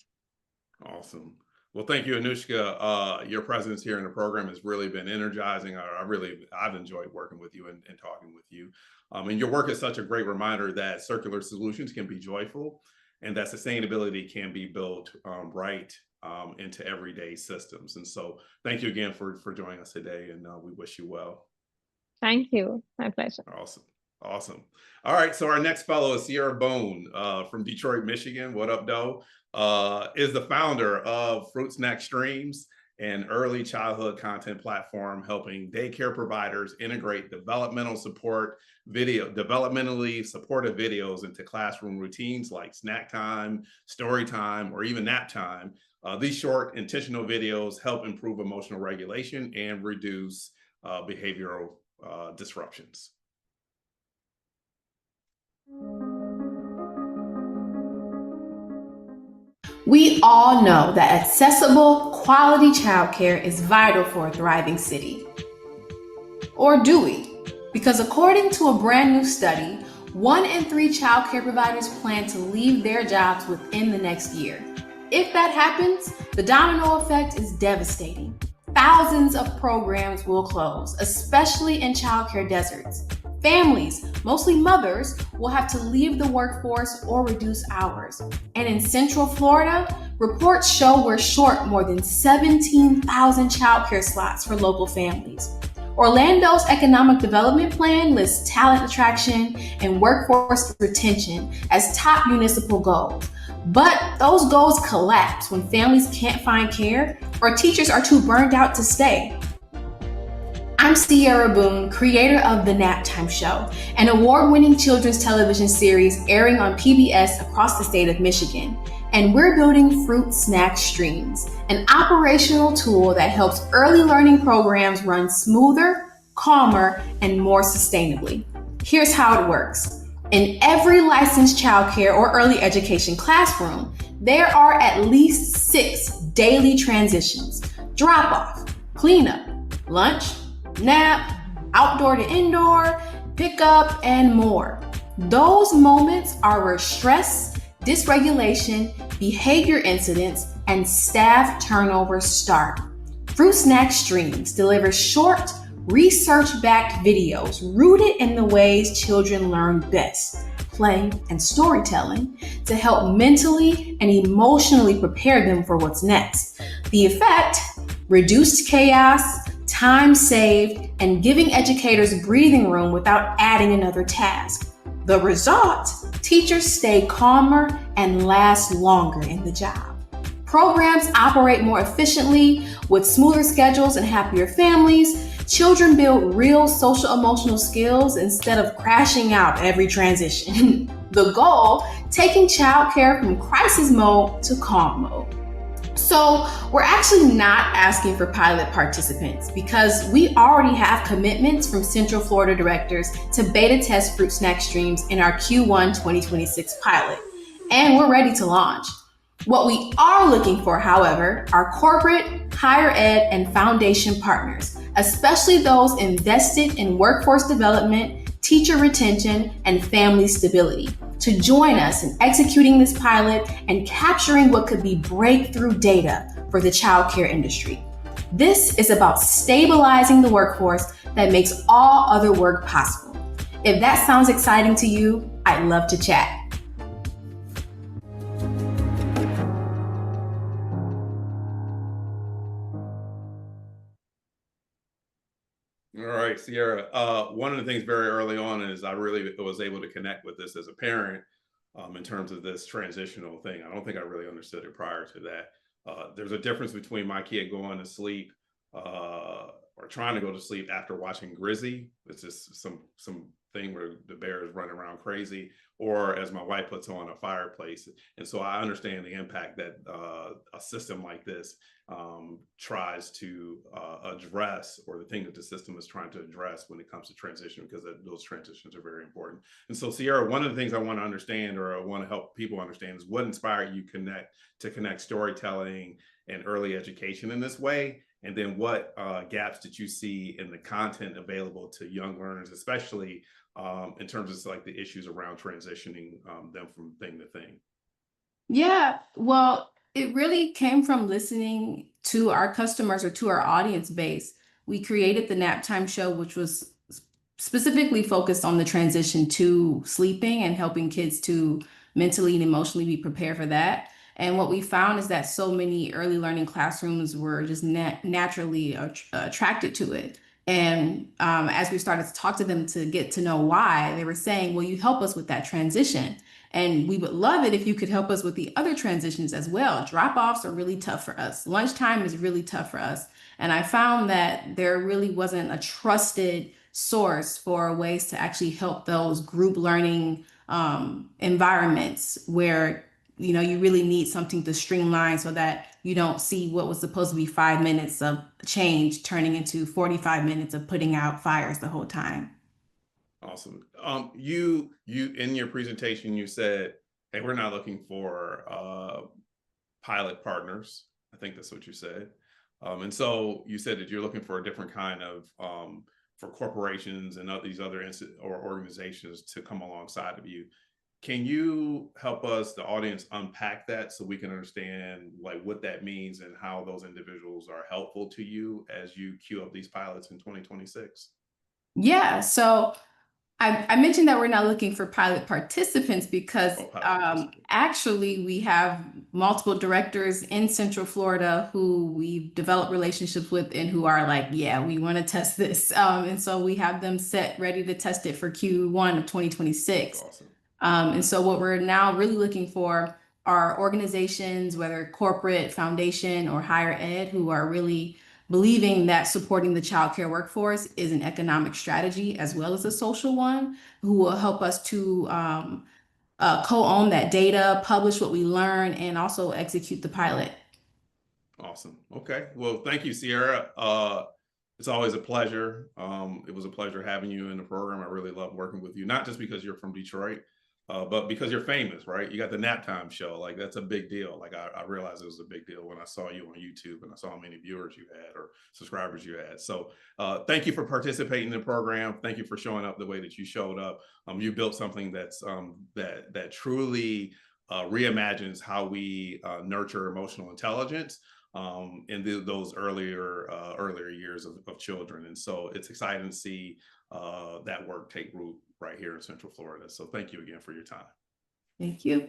Awesome. Well, thank you, Anushka. Your presence here in the program has really been energizing. I've enjoyed working with you and talking with you. And your work is such a great reminder that circular solutions can be joyful, and that sustainability can be built right into everyday systems. And so thank you again for joining us today, and we wish you well. Thank you. My pleasure. Awesome. Awesome. All right. So our next fellow is Sierra Bone from Detroit, Michigan. What up, Doe? Is the founder of Fruit Snack Streams, an early childhood content platform helping daycare providers integrate developmentally supportive videos into classroom routines like snack time, story time, or even nap time. These short, intentional videos help improve emotional regulation and reduce behavioral disruptions. We all know that accessible, quality childcare is vital for a thriving city. Or do we? Because according to a brand new study, 1 in 3 childcare providers plan to leave their jobs within the next year. If that happens, the domino effect is devastating. Thousands of programs will close, especially in childcare deserts. Families, mostly mothers, will have to leave the workforce or reduce hours. And in Central Florida, reports show we're short more than 17,000 childcare slots for local families. Orlando's Economic Development Plan lists talent attraction and workforce retention as top municipal goals. But those goals collapse when families can't find care or teachers are too burned out to stay. I'm Sierra Boone, creator of The Nap Time Show, an award-winning children's television series airing on PBS across the state of Michigan. and we're building Fruit Snack Streams, an operational tool that helps early learning programs run smoother, calmer, and more sustainably. Here's how it works. In every licensed childcare or early education classroom, there are at least 6 daily transitions: drop off, cleanup, lunch, nap, outdoor to indoor, pickup, and more. Those moments are where stress, dysregulation, behavior incidents, and staff turnover start. Fruit Snack Streams delivers short, research-backed videos rooted in the ways children learn best, play, and storytelling, to help mentally and emotionally prepare them for what's next. The effect: reduced chaos, time saved, and giving educators breathing room without adding another task. The result: teachers stay calmer and last longer in the job. Programs operate more efficiently with smoother schedules and happier families. Children build real social emotional skills instead of crashing out every transition. The goal: taking childcare from crisis mode to calm mode. So we're actually not asking for pilot participants because we already have commitments from Central Florida directors to beta test Fruit Snack Streams in our Q1 2026 pilot, and we're ready to launch. What we are looking for, however, are corporate, higher ed, and foundation partners, especially those invested in workforce development, teacher retention, and family stability, to join us in executing this pilot and capturing what could be breakthrough data for the childcare industry. This is about stabilizing the workforce that makes all other work possible. If that sounds exciting to you, I'd love to chat. All right, Sierra. One of the things very early on is I really was able to connect with this as a parent in terms of this transitional thing. I don't think I really understood it prior to that. There's a difference between my kid going to sleep or trying to go to sleep after watching Grizzy. It's just some thing where the bear is running around crazy, or as my wife puts on, a fireplace. And so I understand the impact that a system like this tries to address, or the thing that the system is trying to address when it comes to transition, because those transitions are very important. And so, Sierra, one of the things I want to understand, or I want to help people understand, is what inspired you to connect storytelling and early education in this way, and then what gaps did you see in the content available to young learners, especially in terms of like the issues around transitioning them from thing to thing? Yeah, well, it really came from listening to our customers or to our audience base. We created the Nap Time Show, which was specifically focused on the transition to sleeping and helping kids to mentally and emotionally be prepared for that. And what we found is that so many early learning classrooms were just naturally attracted to it. And as we started to talk to them to get to know why, they were saying, "Will you help us with that transition? And we would love it if you could help us with the other transitions as well. Drop-offs are really tough for us. Lunchtime is really tough for us." And I found that there really wasn't a trusted source for ways to actually help those group learning environments where you really need something to streamline so that you don't see what was supposed to be 5 minutes of change turning into 45 minutes of putting out fires the whole time. Awesome. You in your presentation, you said, "Hey, we're not looking for pilot partners." I think that's what you said. And so you said that you're looking for a different kind of for corporations and these other or organizations to come alongside of you. Can you help us, the audience, unpack that so we can understand like what that means and how those individuals are helpful to you as you queue up these pilots in 2026? Yeah, so I mentioned that we're not looking for pilot participants because actually we have multiple directors in Central Florida who we've developed relationships with and who are like, "Yeah, we want to test this." And so we have them set ready to test it for Q1 of 2026. Awesome. And so what we're now really looking for are organizations, whether corporate, foundation, or higher ed, who are really believing that supporting the childcare workforce is an economic strategy as well as a social one, who will help us to co-own that data, publish what we learn, and also execute the pilot. Awesome. Okay. Well, thank you, Sierra. It's always a pleasure. It was a pleasure having you in the program. I really love working with you, not just because you're from Detroit, but because you're famous, right? You got the Nap Time show. Like, that's a big deal. Like, I realized it was a big deal when I saw you on YouTube and I saw how many viewers you had or subscribers you had. So thank you for participating in the program. Thank you for showing up the way that you showed up. You built something that's that truly reimagines how we nurture emotional intelligence in those earlier years of children. And so it's exciting to see that work take root right here in Central Florida. So thank you again for your time. Thank you.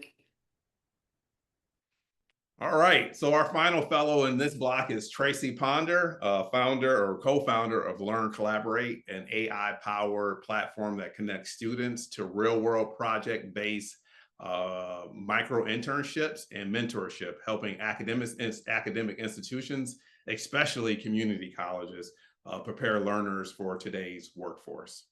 All right, so our final fellow in this block is Tracy Ponder, founder or co-founder of Learn Collaborate, an AI-powered platform that connects students to real-world project-based micro internships and mentorship, helping academic institutions, especially community colleges, prepare learners for today's workforce.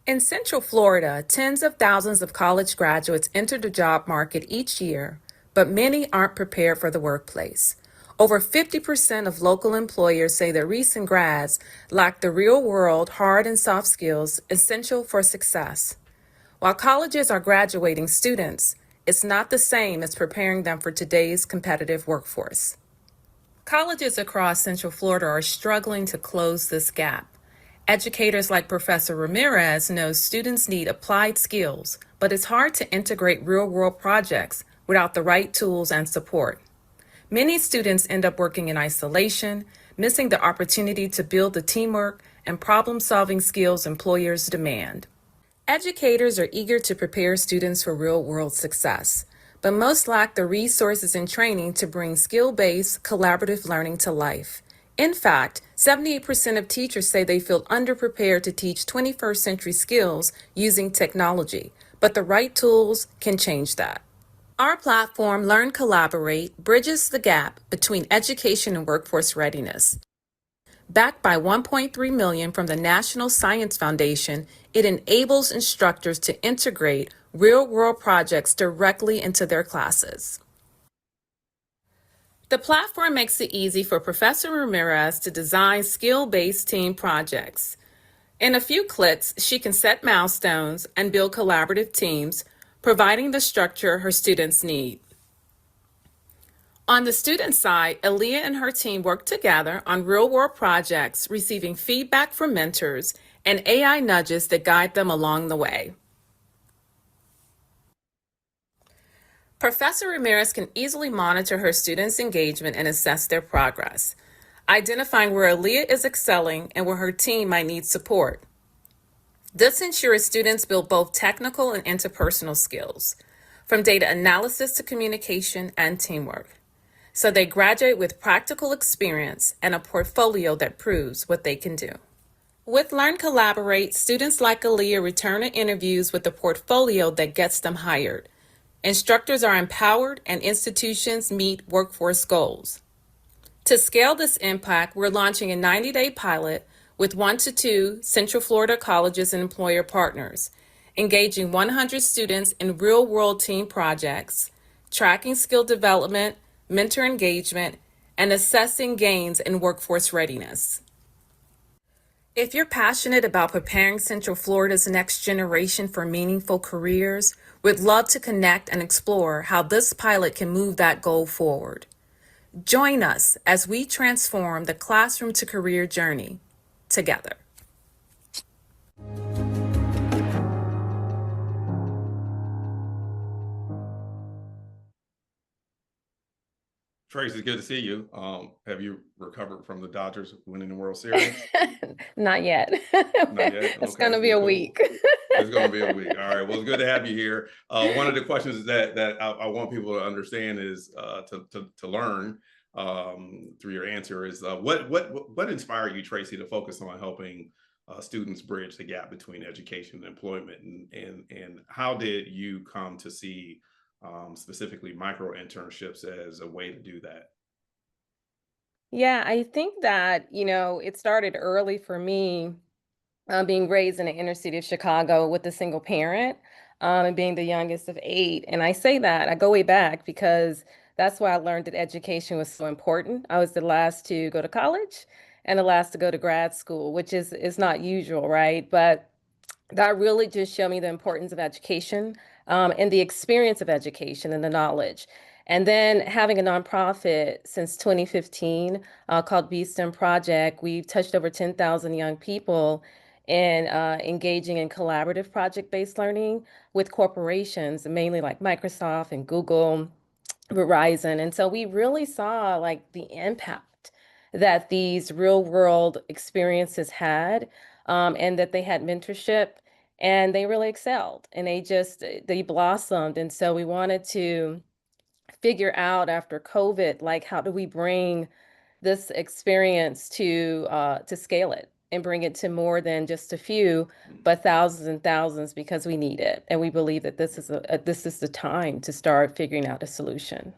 In Central Florida, tens of thousands of college graduates enter the job market each year, but many aren't prepared for the workplace. Over 50% of local employers say that recent grads lack the real-world hard and soft skills essential for success. While colleges are graduating students, it's not the same as preparing them for today's competitive workforce. Colleges across Central Florida are struggling to close this gap. Educators like Professor Ramirez know students need applied skills, but it's hard to integrate real-world projects without the right tools and support. Many students end up working in isolation, missing the opportunity to build the teamwork and problem-solving skills employers demand. Educators are eager to prepare students for real-world success, but most lack the resources and training to bring skill-based, collaborative learning to life. In fact, 78% of teachers say they feel underprepared to teach 21st century skills using technology, but the right tools can change that. Our platform, Learn Collaborate, bridges the gap between education and workforce readiness. Backed by $1.3 million from the National Science Foundation, it enables instructors to integrate real-world projects directly into their classes. The platform makes it easy for Professor Ramirez to design skill-based team projects. In a few clicks, she can set milestones and build collaborative teams, providing the structure her students need. On the student side, Aaliyah and her team work together on real-world projects, receiving feedback from mentors and AI nudges that guide them along the way. Professor Ramirez can easily monitor her students' engagement and assess their progress, identifying where Aaliyah is excelling and where her team might need support. This ensures students build both technical and interpersonal skills, from data analysis to communication and teamwork, so they graduate with practical experience and a portfolio that proves what they can do. With Learn Collaborate, students like Aaliyah return to interviews with a portfolio that gets them hired. Instructors are empowered and institutions meet workforce goals. To scale this impact, we're launching a 90-day pilot with 1 to 2 Central Florida colleges and employer partners, engaging 100 students in real-world team projects, tracking skill development, mentor engagement, and assessing gains in workforce readiness. If you're passionate about preparing Central Florida's next generation for meaningful careers, we'd love to connect and explore how this pilot can move that goal forward. Join us as we transform the classroom to career journey together. Tracy, good to see you. Have you recovered from the Dodgers winning the World Series? Not yet. Not yet? It's Okay, going to be well, a cool. week. It's going to be a week. All right. Well, it's good to have you here. One of the questions that I want people to understand is to learn through your answer is what inspired you, Tracy, to focus on helping students bridge the gap between education and employment, and how did you come to see specifically micro internships as a way to do that? Yeah, I think that, it started early for me, being raised in the inner city of Chicago with a single parent, and being the youngest of eight. And I say that, I go way back because that's why I learned that education was so important. I was the last to go to college and the last to go to grad school, which is not usual, right? But that really just showed me the importance of education, and the experience of education and the knowledge. And then having a nonprofit since 2015, called BSTEM Project, we've touched over 10,000 young people in engaging in collaborative project-based learning with corporations, mainly like Microsoft and Google, Verizon. And so we really saw like the impact that these real world experiences had, and that they had mentorship and they really excelled and they blossomed. And so we wanted to figure out after COVID, like how do we bring this experience to scale it and bring it to more than just a few, but thousands and thousands because we need it. And we believe that this is the time to start figuring out a solution.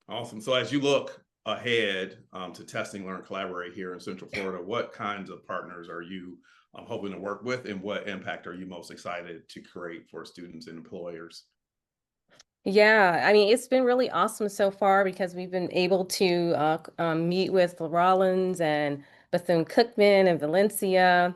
Awesome. So as you look ahead to testing, learn, collaborate here in Central Florida, what kinds of partners are you hoping to work with, and what impact are you most excited to create for students and employers? Yeah, I mean, it's been really awesome so far because we've been able to meet with Rollins and Bethune-Cookman and Valencia,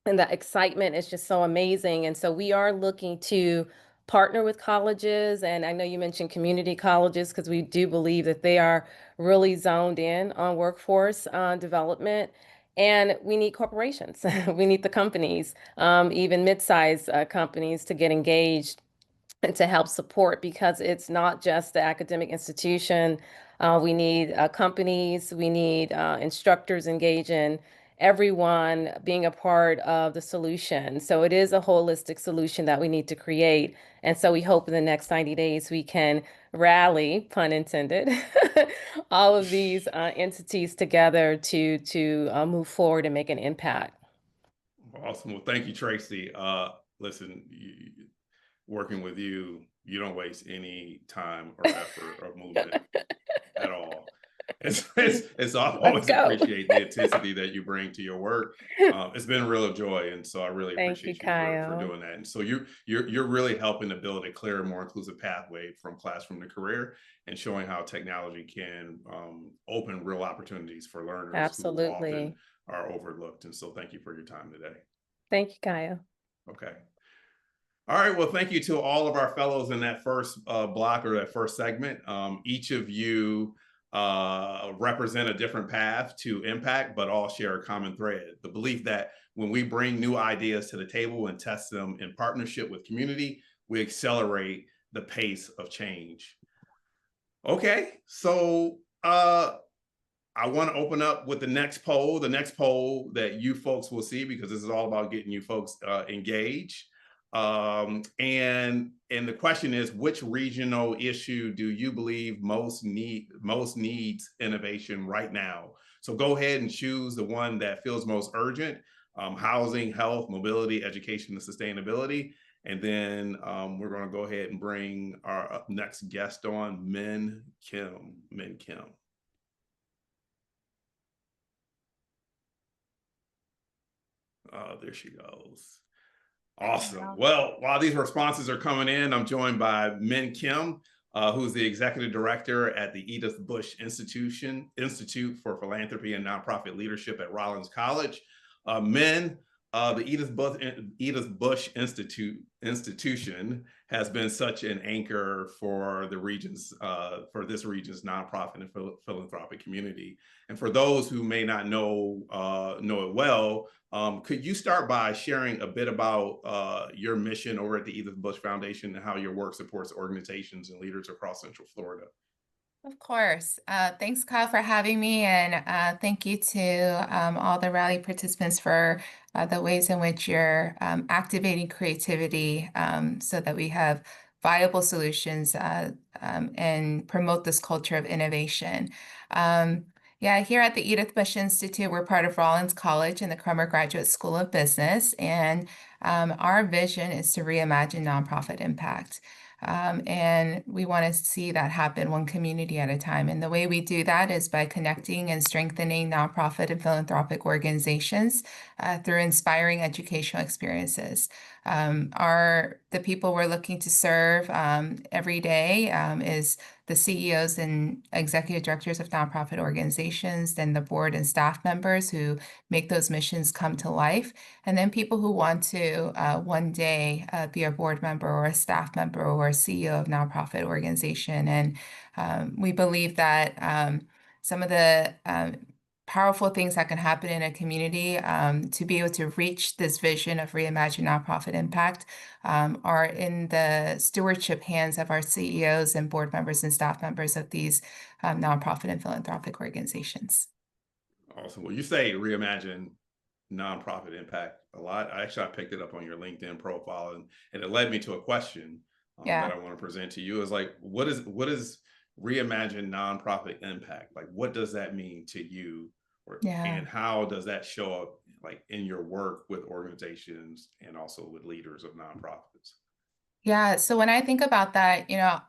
and the excitement is just so amazing. And so we are looking to partner with colleges. And I know you mentioned community colleges because we do believe that they are really zoned in on workforce development. And we need corporations, we need the companies, even mid-sized companies to get engaged and to help support because it's not just the academic institution. We need companies, we need instructors engaging, everyone being a part of the solution. So it is a holistic solution that we need to create. And so we hope in the next 90 days we can rally, pun intended, all of these entities together to move forward and make an impact. Awesome. Well, thank you, Tracy. Listen, working with you, you don't waste any time or effort or movement at all. It's Let's always go. appreciate the intensity that you bring to your work. It's been a real joy, and so I really Thank you, appreciate you for Kyle. doing that. And so you're really helping to build a clearer, more inclusive pathway from classroom to career, and showing how technology can open real opportunities for learners who often Absolutely. are overlooked. And so thank you for your time today. Thank you, Kyle. Okay. All right. Well, thank you to all of our fellows in that first block or that first segment. Each of you represent a different path to impact, but all share a common thread. The belief that when we bring new ideas to the table and test them in partnership with community, we accelerate the pace of change. Okay. So I want to open up with the next poll that you folks will see, because this is all about getting you folks engaged. And the question is, which regional issue do you believe most needs innovation right now? So go ahead and choose the one that feels most urgent: housing, health, mobility, education, and sustainability. And then we're going to go ahead and bring our next guest on, Min Kim. There she goes. Awesome. Well, while these responses are coming in, I'm joined by Min Kim, who's the executive director at the Edith Bush Institute for Philanthropy and Nonprofit Leadership at Rollins College. Min, the Edith Bush Institution has been such an anchor for the region's this region's nonprofit and philanthropic community. And for those who may not know it well, could you start by sharing a bit about your mission over at the Edith Bush Foundation and how your work supports organizations and leaders across Central Florida? Of course. Thanks, Kyle, for having me. And thank you to all the rally participants for the ways in which you're activating creativity so that we have viable solutions and promote this culture of innovation. Yeah, here at the Edith Bush Institute, we're part of Rollins College and the Crummer Graduate School of Business. And our vision is to reimagine nonprofit impact. And we want to see that happen one community at a time. And the way we do that is by connecting and strengthening nonprofit and philanthropic organizations through inspiring educational experiences. The people we're looking to serve every day is the CEOs and executive directors of nonprofit organizations, then the board and staff members who make those missions come to life, and then people who want to one day be a board member or a staff member or a CEO of nonprofit organization. And we believe that some of the powerful things that can happen in a community to be able to reach this vision of reimagine nonprofit impact are in the stewardship hands of our CEOs and board members and staff members of these nonprofit and philanthropic organizations. Awesome. Well, you say reimagine nonprofit impact a lot. I picked it up on your LinkedIn profile, and it led me to a question that I want to present to you. Is like, what is reimagine nonprofit impact? Like, what does that mean to you? And how does that show up like in your work with organizations and also with leaders of nonprofits? Yeah, so when I think about that,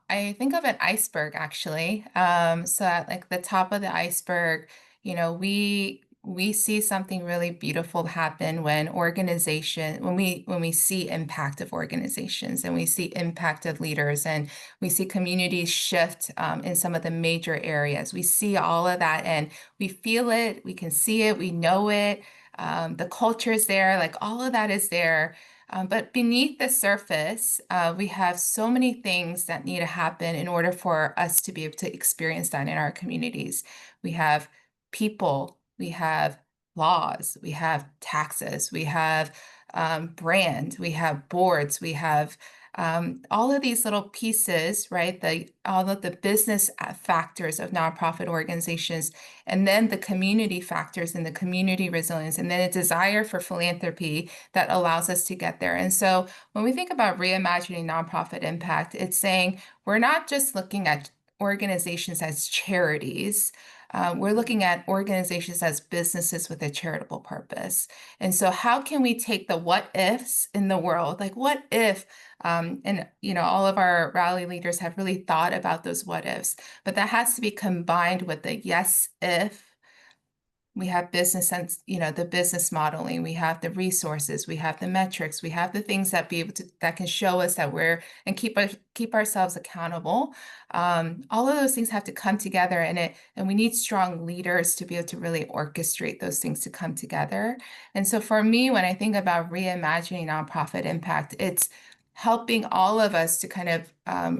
I think of an iceberg actually. So at like the top of the iceberg, we see something really beautiful happen when we see impact of organizations and we see impact of leaders and we see communities shift in some of the major areas. We see all of that and we feel it, we can see it, we know it. The culture is there, like all of that is there. But beneath the surface, we have so many things that need to happen in order for us to be able to experience that in our communities. We have people, we have laws, we have taxes, we have brand, we have boards, we have all of these little pieces, right? All of the business factors of nonprofit organizations, and then the community factors and the community resilience, and then a desire for philanthropy that allows us to get there. And so when we think about reimagining nonprofit impact, it's saying we're not just looking at organizations as charities. We're looking at organizations as businesses with a charitable purpose. And so how can we take the what ifs in the world? Like what if, all of our rally leaders have really thought about those what ifs, but that has to be combined with the yes if. We have business sense, the business modeling, we have the resources, we have the metrics, we have the things that can show us that and keep ourselves accountable. All of those things have to come together and we need strong leaders to be able to really orchestrate those things to come together. And so for me, when I think about reimagining nonprofit impact, it's helping all of us to kind of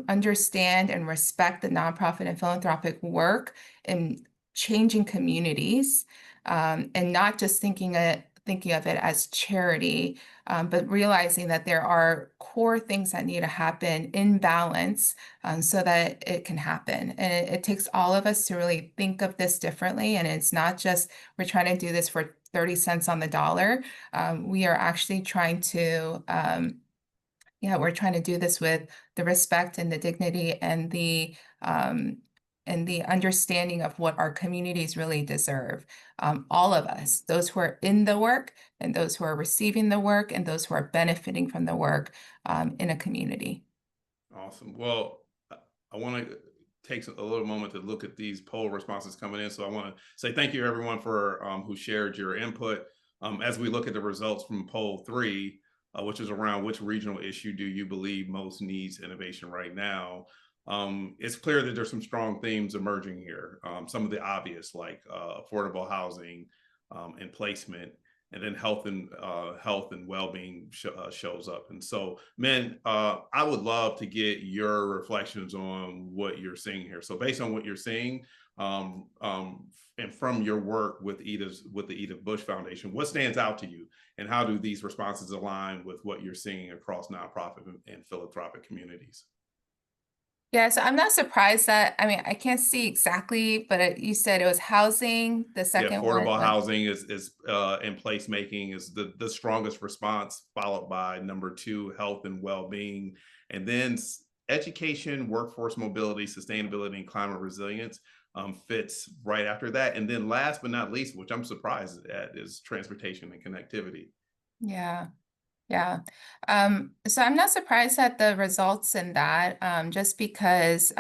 understand and respect the nonprofit and philanthropic work in changing communities, and not just thinking of it as charity, but realizing that there are core things that need to happen in balance so that it can happen. And it takes all of us to really think of this differently. And it's not just we're trying to do this for 30 cents on the dollar. We are actually trying to we're trying to do this with the respect and the dignity and the understanding of what our communities really deserve. All of us, those who are in the work and those who are receiving the work and those who are benefiting from the work in a community. Awesome. Well, I want to take a little moment to look at these poll responses coming in. So I want to say thank you everyone for who shared your input. As we look at the results from poll 3, which is around which regional issue do you believe most needs innovation right now? It's clear that there's some strong themes emerging here. Some of the obvious, like affordable housing and placement, and then health and well-being shows up. And so, men, I would love to get your reflections on what you're seeing here. So, based on what you're seeing, and from your work with the Edith Bush Foundation, what stands out to you, and how do these responses align with what you're seeing across nonprofit and philanthropic communities? Yeah, so I'm not surprised that, I can't see exactly, but you said it was housing, the second one. Affordable housing is and placemaking is the strongest response, followed by number 2, health and well-being, and then education, workforce mobility, sustainability, and climate resilience fits right after that. And then last but not least, which I'm surprised at, is transportation and connectivity. Yeah. Yeah. So I'm not surprised at the results in that, just because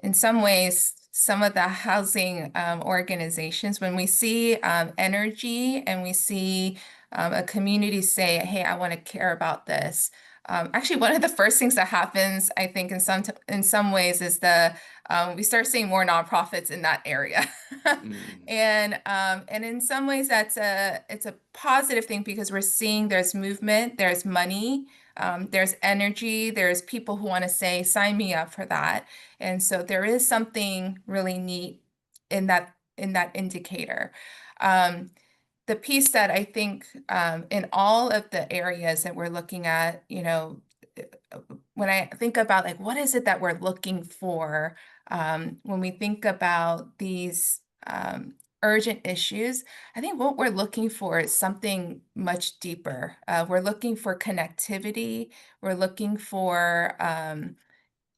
in some ways, some of the housing organizations, when we see energy and we see a community say, hey, I want to care about this. Actually, one of the first things that happens, I think, in some ways, is we start seeing more nonprofits in that area. And in some ways it's a positive thing because we're seeing there's movement, there's money, there's energy, there's people who want to say, sign me up for that. And so there is something really neat in that indicator. The piece that I think in all of the areas that we're looking at, when I think about like what is it that we're looking for when we think about these urgent issues, I think what we're looking for is something much deeper. We're looking for connectivity. We're looking for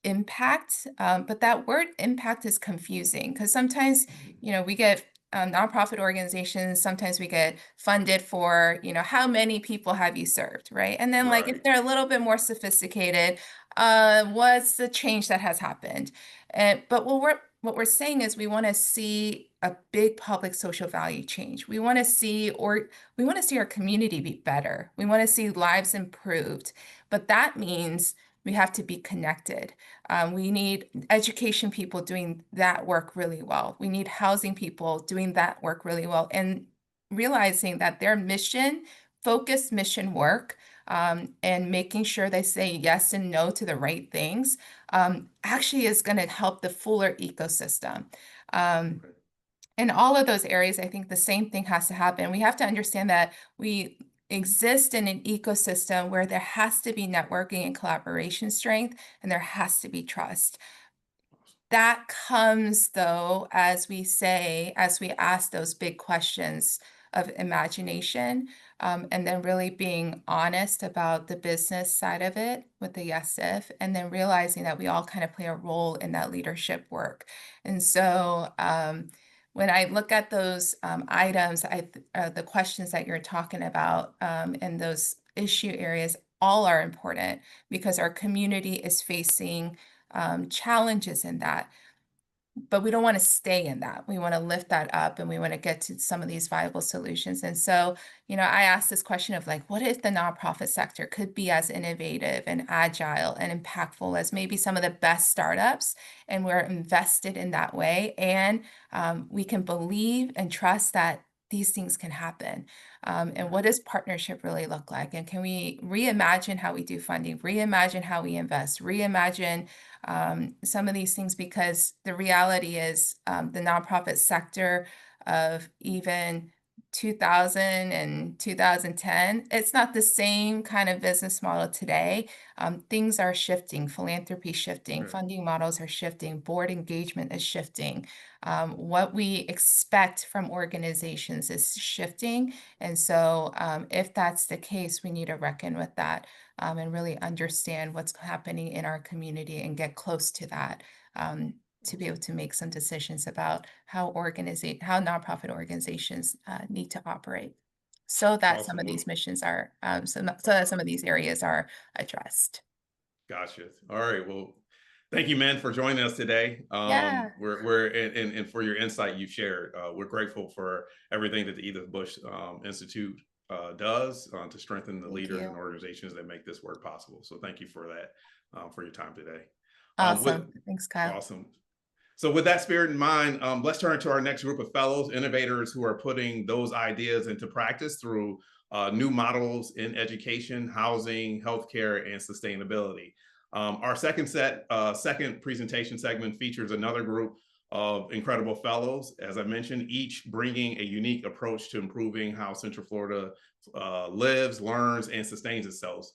impact, but that word impact is confusing because sometimes, we get nonprofit organizations, sometimes we get funded for, how many people have you served, right? And then like if they're a little bit more sophisticated, what's the change that has happened? But what we're saying is we want to see a big public social value change. We want to see our community be better. We want to see lives improved. But that means we have to be connected. We need education people doing that work really well. We need housing people doing that work really well, and realizing that their focused mission work, and making sure they say yes and no to the right things, actually is going to help the fuller ecosystem. In all of those areas, I think the same thing has to happen. We have to understand that we exist in an ecosystem where there has to be networking and collaboration strength, and there has to be trust. That comes, though, as we ask those big questions of imagination, and then really being honest about the business side of it with the yes if, and then realizing that we all kind of play a role in that leadership work. And so, when I look at those items, the questions that you're talking about, and those issue areas, all are important because our community is facing challenges in that. But we don't want to stay in that. We want to lift that up and we want to get to some of these viable solutions. And so, I asked this question of like, what if the nonprofit sector could be as innovative and agile and impactful as maybe some of the best startups, and we're invested in that way, and we can believe and trust that these things can happen. And what does partnership really look like? And can we reimagine how we do funding, reimagine how we invest, reimagine some of these things? Because the reality is the nonprofit sector of even 2000 and 2010, it's not the same kind of business model today. Things are shifting, philanthropy shifting, funding models are shifting, board engagement is shifting. What we expect from organizations is shifting. And so if that's the case, we need to reckon with that, and really understand what's happening in our community and get close to that, to be able to make some decisions about how nonprofit organizations need to operate, so that some of these missions are, so that some of these areas are addressed. Gotcha. All right. Well, thank you, man, for joining us today. Yeah. And for your insight you shared. We're grateful for everything that the Edith Bush Institute does to strengthen the leaders and organizations that make this work possible. So thank you for that, for your time today. Awesome. Thanks, Kyle. Awesome. So with that spirit in mind, let's turn to our next group of fellows, innovators who are putting those ideas into practice through new models in education, housing, healthcare, and sustainability. Our second presentation segment features another group of incredible fellows, as I mentioned, each bringing a unique approach to improving how Central Florida lives, learns, and sustains itself.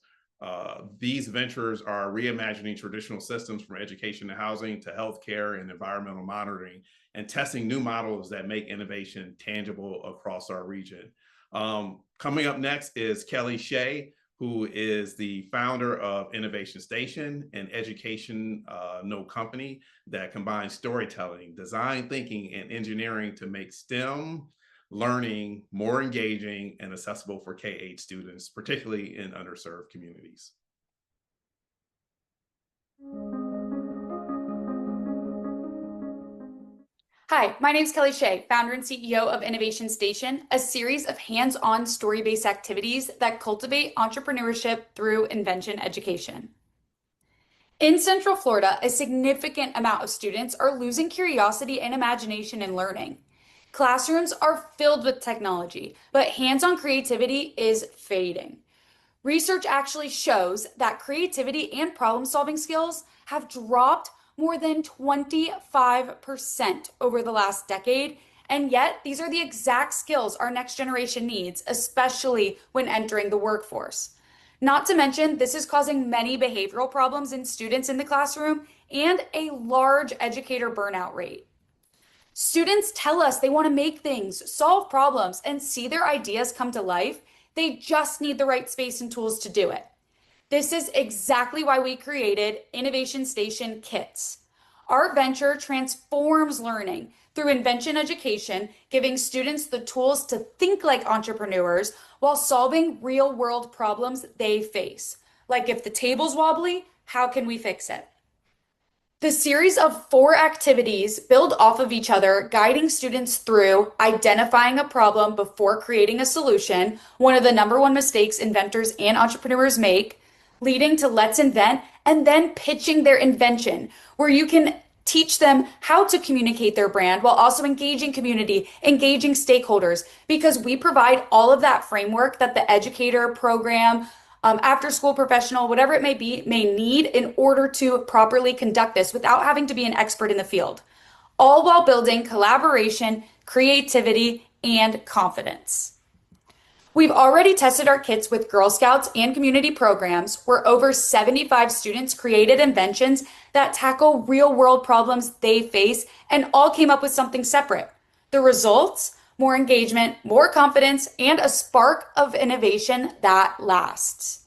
These ventures are reimagining traditional systems from education to housing to healthcare and environmental monitoring, and testing new models that make innovation tangible across our region. Coming up next is Kelly Shea, who is the founder of Innovation Station, an educational company that combines storytelling, design thinking, and engineering to make STEM learning more engaging and accessible for K-8 students, particularly in underserved communities. Hi, my name is Kelly Shea, founder and CEO of Innovation Station, a series of hands-on story-based activities that cultivate entrepreneurship through invention education. In Central Florida, a significant amount of students are losing curiosity and imagination in learning. Classrooms are filled with technology, but hands-on creativity is fading. Research actually shows that creativity and problem-solving skills have dropped more than 25% over the last decade, and yet these are the exact skills our next generation needs, especially when entering the workforce. Not to mention, this is causing many behavioral problems in students in the classroom and a large educator burnout rate. Students tell us they want to make things, solve problems, and see their ideas come to life. They just need the right space and tools to do it. This is exactly why we created Innovation Station Kits. Our venture transforms learning through invention education, giving students the tools to think like entrepreneurs while solving real-world problems they face. Like if the table's wobbly, how can we fix it? The series of 4 activities build off of each other, guiding students through identifying a problem before creating a solution, one of the #1 mistakes inventors and entrepreneurs make, leading to let's invent, and then pitching their invention, where you can teach them how to communicate their brand while also engaging community, engaging stakeholders, because we provide all of that framework that the educator, program, after school professional, whatever it may be, may need in order to properly conduct this without having to be an expert in the field, all while building collaboration, creativity, and confidence. We've already tested our kits with Girl Scouts and community programs where over 75 students created inventions that tackle real-world problems they face and all came up with something separate. The results? More engagement, more confidence, and a spark of innovation that lasts.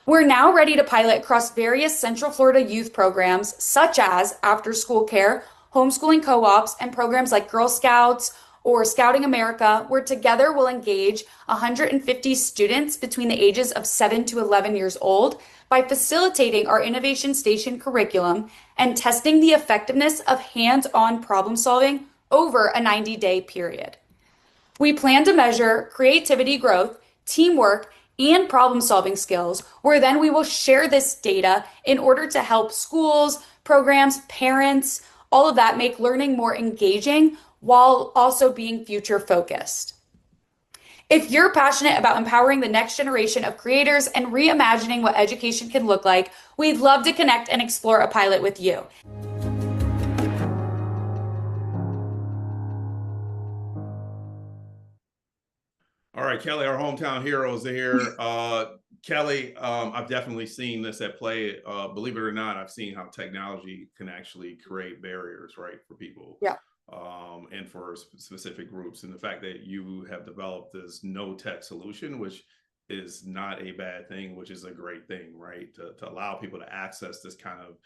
We're now ready to pilot across various Central Florida youth programs such as after-school care, homeschooling co-ops, and programs like Girl Scouts or Scouting America, where together we'll engage 150 students between the ages of 7 to 11 years old by facilitating our Innovation Station curriculum and testing the effectiveness of hands-on problem solving over a 90-day period. We plan to measure creativity growth, teamwork, and problem-solving skills, where then we will share this data in order to help schools, programs, parents, all of that make learning more engaging while also being future-focused. If you're passionate about empowering the next generation of creators and reimagining what education can look like, we'd love to connect and explore a pilot with you. All right, Kelly, our hometown heroes are here. Kelly, I've definitely seen this at play. Believe it or not, I've seen how technology can actually create barriers, right, for people. Yeah. And for specific groups. And the fact that you have developed this no-tech solution, which is not a bad thing, which is a great thing, right? To allow people to access this kind of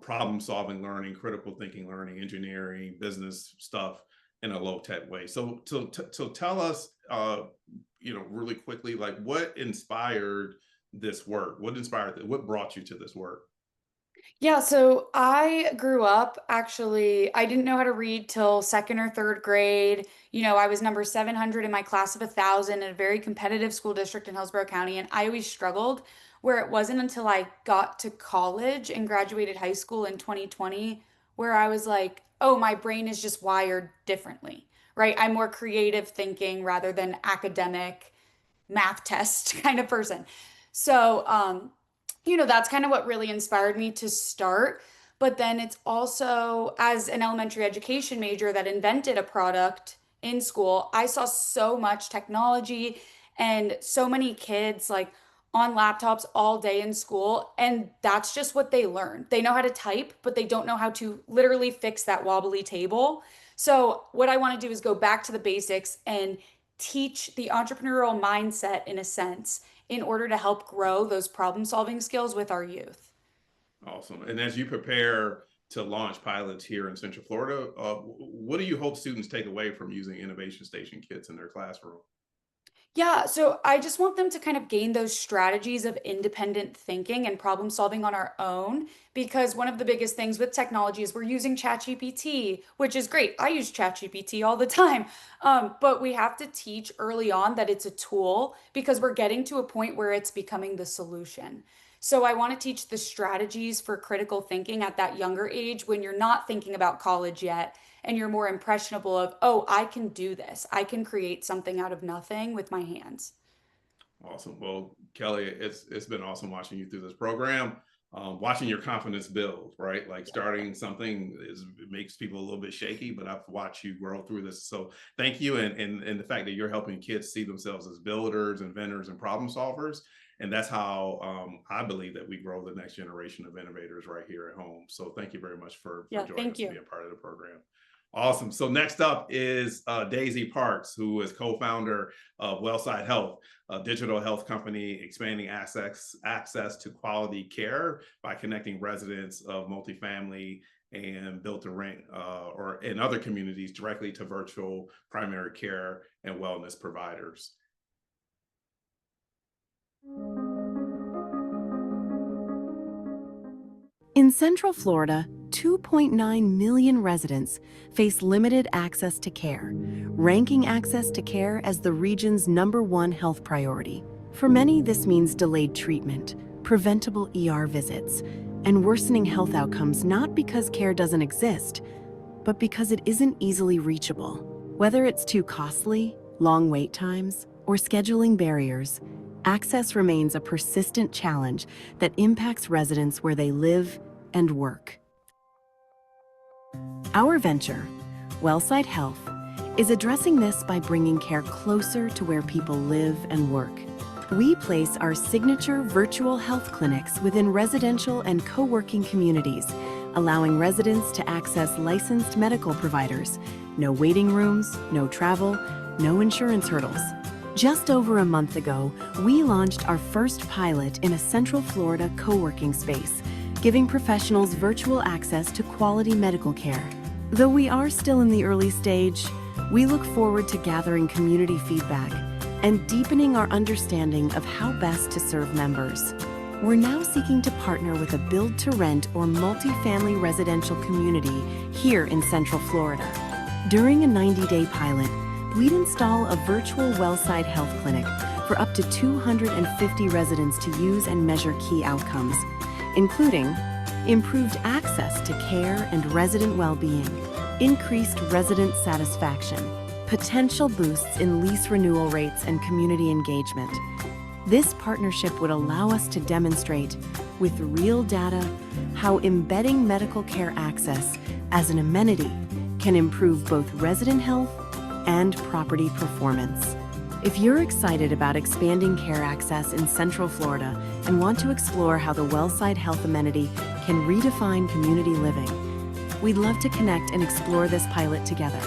problem-solving learning, critical thinking learning, engineering, business stuff in a low-tech way. So tell us, really quickly, like what inspired this work? What brought you to this work? Yeah, so I grew up actually, I didn't know how to read till 2nd or 3rd grade. I was number 700 in my class of 1,000 in a very competitive school district in Hillsborough County, and I always struggled where it wasn't until I got to college and graduated high school in 2020 where I was like, oh, my brain is just wired differently, right? I'm more creative thinking rather than academic math test kind of person. So, that's kind of what really inspired me to start. But then it's also, as an elementary education major that invented a product in school, I saw so much technology and so many kids like on laptops all day in school. And that's just what they learn. They know how to type, but they don't know how to literally fix that wobbly table. So, what I want to do is go back to the basics and teach the entrepreneurial mindset in a sense in order to help grow those problem solving skills with our youth. Awesome. And as you prepare to launch pilots here in Central Florida. What do you hope students take away from using Innovation Station kits in their classroom? Yeah, so I just want them to kind of gain those strategies of independent thinking and problem solving on our own. Because one of the biggest things with technology is we're using ChatGPT, which is great. I use ChatGPT all the time. But we have to teach early on that it's a tool because we're getting to a point where it's becoming the solution. So I want to teach the strategies for critical thinking at that younger age when you're not thinking about college yet and you're more impressionable of, oh, I can do this. I can create something out of nothing with my hands. Awesome. Well, Kelly, it's been awesome watching you through this program, watching your confidence build, right? Like starting something it makes people a little bit shaky, but I've watched you grow through this. So thank you. And the fact that you're helping kids see themselves as builders, inventors, and problem solvers. And that's how I believe that we grow the next generation of innovators right here at home. So thank you very much for joining us and being a part of the program. Awesome. So next up is Daisy Parks, who is co-founder of Wellside Health, a digital health company expanding access to quality care by connecting residents of multifamily and built-to-rent or in other communities directly to virtual primary care and wellness providers. In Central Florida, 2.9 million residents face limited access to care, ranking access to care as the region's #1 health priority. For many, this means delayed treatment, preventable ER visits, and worsening health outcomes not because care doesn't exist, but because it isn't easily reachable. Whether it's too costly, long wait times, or scheduling barriers, access remains a persistent challenge that impacts residents where they live and work. Our venture, Wellside Health, is addressing this by bringing care closer to where people live and work. We place our signature virtual health clinics within residential and co-working communities, allowing residents to access licensed medical providers. No waiting rooms, no travel, no insurance hurdles. Just over a month ago, we launched our first pilot in a Central Florida co-working space, giving professionals virtual access to quality medical care. Though we are still in the early stage, we look forward to gathering community feedback and deepening our understanding of how best to serve members. We're now seeking to partner with a build-to-rent or multifamily residential community here in Central Florida. During a 90-day pilot, we'd install a virtual Wellside Health clinic for up to 250 residents to use and measure key outcomes, including improved access to care and resident well-being, increased resident satisfaction, potential boosts in lease renewal rates and community engagement. This partnership would allow us to demonstrate, with real data, how embedding medical care access as an amenity can improve both resident health and property performance. If you're excited about expanding care access in Central Florida and want to explore how the Wellside Health amenity can redefine community living, we'd love to connect and explore this pilot together.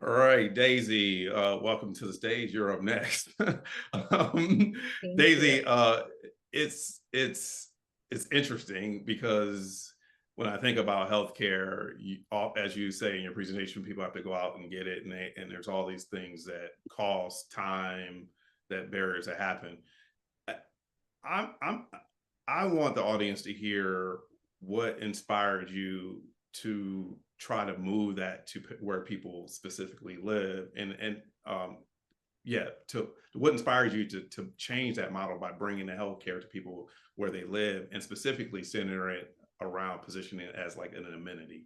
All right, Daisy, welcome to the stage. You're up next. Daisy, it's interesting because when I think about healthcare, as you say in your presentation, people have to go out and get it, and there's all these things that cost time, that barriers that happen. I want the audience to hear what inspired you to try to move that to where people specifically live, and to what inspires you to change that model by bringing the healthcare to people where they live, and specifically center it around positioning it as like an amenity.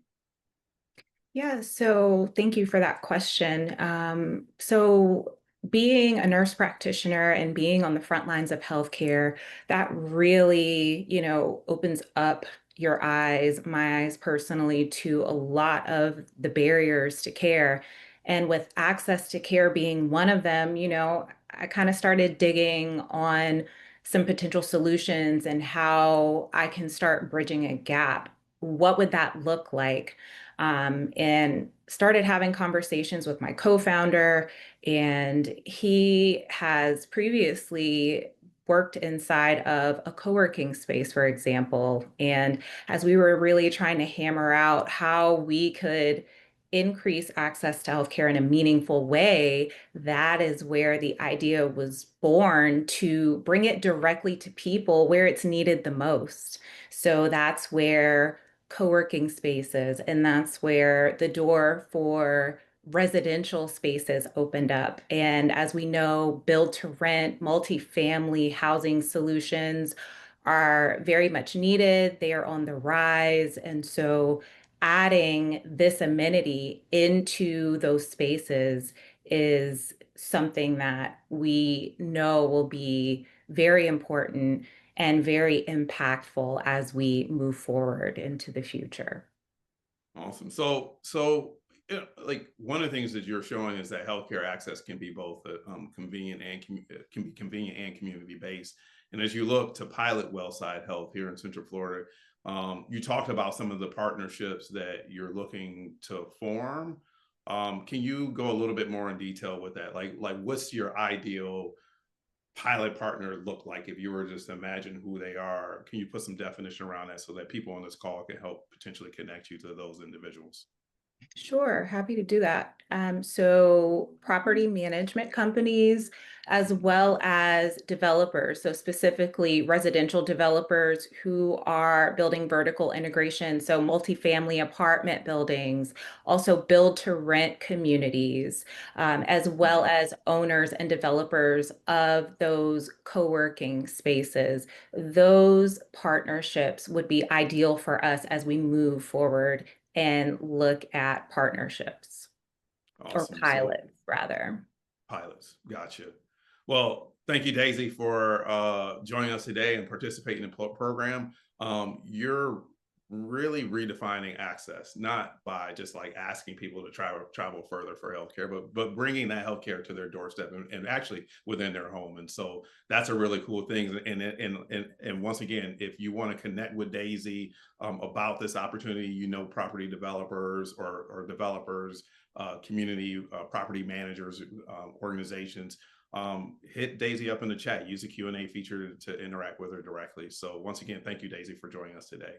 Yeah, so thank you for that question. So being a nurse practitioner and being on the front lines of healthcare, that really, opens up your eyes, my eyes personally, to a lot of the barriers to care. And with access to care being one of them, I kind of started digging on some potential solutions and how I can start bridging a gap what would that look like? And started having conversations with my co-founder, and he has previously worked inside of a co-working space, for example. And as we were really trying to hammer out how we could increase access to healthcare in a meaningful way, that is where the idea was born, to bring it directly to people where it's needed the most. So that's where co-working spaces, and that's where the door for residential spaces opened up. And as we know, build to rent, multifamily housing solutions are very much needed. They are on the rise. And so adding this amenity into those spaces is something that we know will be very important and very impactful as we move forward into the future. Awesome. Like one of the things that you're showing is that healthcare access can be both convenient and can be convenient and community based. And as you look to pilot Wellside Health here in Central Florida, you talked about some of the partnerships that you're looking to form. Can you go a little bit more in detail with that? Like what's your ideal pilot partner look like if you were just to imagine who they are? Can you put some definition around that so that people on this call can help potentially connect you to those individuals? Sure, happy to do that. So property management companies, as well as developers, so specifically residential developers who are building vertical integration, so multifamily apartment buildings, also build to rent communities, as well as owners and developers of those co-working spaces. Those partnerships would be ideal for us as we move forward and look at partnerships or Awesome. pilots, rather. Pilots. Gotcha. Well, thank you, Daisy, for joining us today and participating in the program. You're really redefining access, not by just like asking people to travel further for healthcare, but bringing that healthcare to their doorstep and actually within their home. And so that's a really cool thing. And once again, if you want to connect with Daisy about this opportunity, property developers or developers, community property managers, organizations, hit Daisy up in the chat. Use the Q&A feature to interact with her directly. So once again, thank you, Daisy, for joining us today.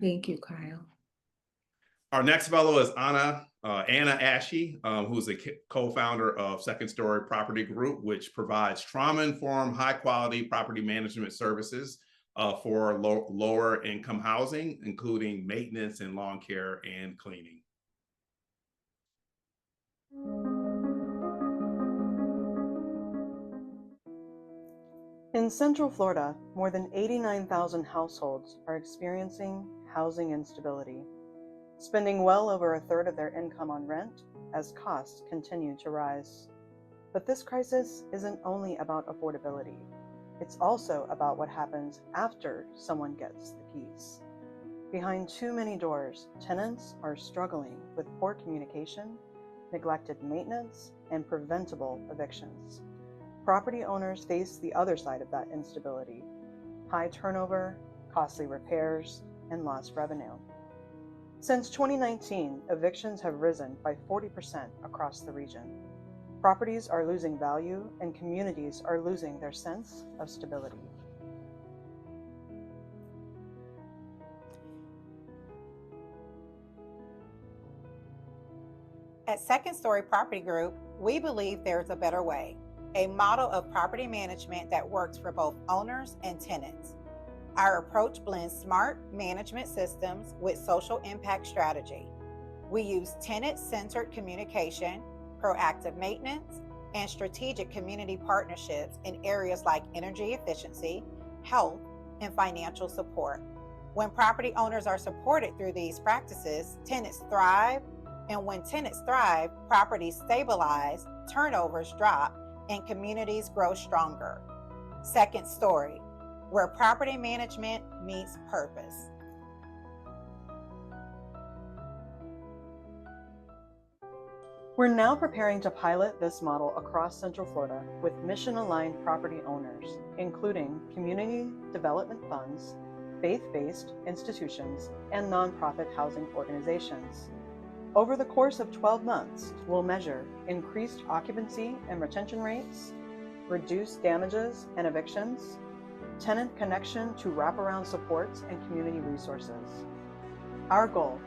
Thank you, Kyle. Our next fellow is Anna Ashe, who's a co-founder of Second Story Property Group, which provides trauma-informed, high-quality property management services for lower income housing, including maintenance and lawn care and cleaning. In Central Florida, more than 89,000 households are experiencing housing instability, spending well over a third of their income on rent as costs continue to rise. But this crisis isn't only about affordability. It's also about what happens after someone gets the keys. Behind too many doors, tenants are struggling with poor communication, neglected maintenance, and preventable evictions. Property owners face the other side of that instability: high turnover, costly repairs, and lost revenue. Since 2019, evictions have risen by 40% across the region. Properties are losing value, and communities are losing their sense of stability. At Second Story Property Group, we believe there's a better way, a model of property management that works for both owners and tenants. Our approach blends smart management systems with social impact strategy. We use tenant-centered communication, proactive maintenance, and strategic community partnerships in areas like energy efficiency, health, and financial support. When property owners are supported through these practices, tenants thrive, and when tenants thrive, properties stabilize, turnovers drop, and communities grow stronger. Second Story, where property management meets purpose. We're now preparing to pilot this model across Central Florida with mission-aligned property owners, including community development funds, faith-based institutions, and nonprofit housing organizations. Over the course of 12 months, we'll measure increased occupancy and retention rates, reduced damages and evictions, tenant connection to wraparound supports and community resources. Our goal,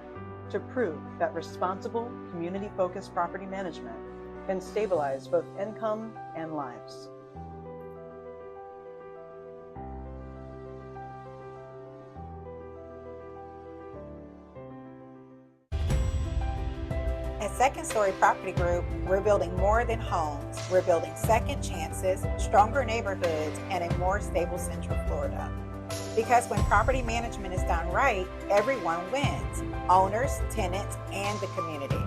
to prove that responsible, community-focused property management can stabilize both income and lives. At Second Story Property Group, we're building more than homes. We're building second chances, stronger neighborhoods, and a more stable Central Florida. Because when property management is done right, everyone wins: owners, tenants, and the community.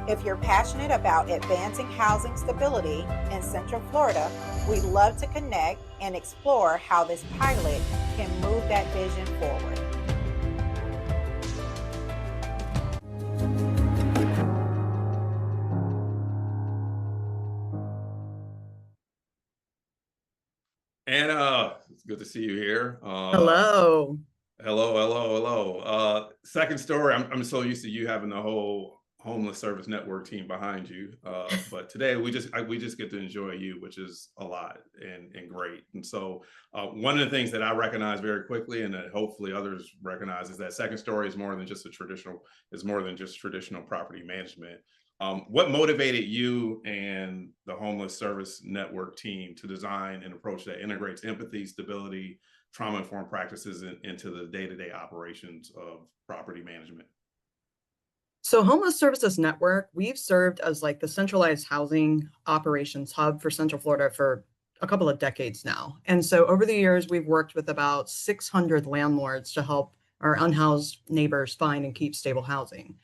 If you're passionate about advancing housing stability in Central Florida, we'd love to connect and explore how this pilot can move that vision forward. And it's good to see you here. Hello. Hello. Second Story, I'm so used to you having the whole homeless service network team behind you. But today we just get to enjoy you, which is a lot and great. And so one of the things that I recognize very quickly, and that hopefully others recognize, is that Second Story is more than just traditional property management. What motivated you and the homeless service network team to design an approach that integrates empathy, stability, trauma-informed practices into the day-to-day operations of property management? So Homeless Services Network, we've served as like the centralized housing operations hub for Central Florida for a couple of decades now. And so over the years, we've worked with about 600 landlords to help our unhoused neighbors find and keep stable housing.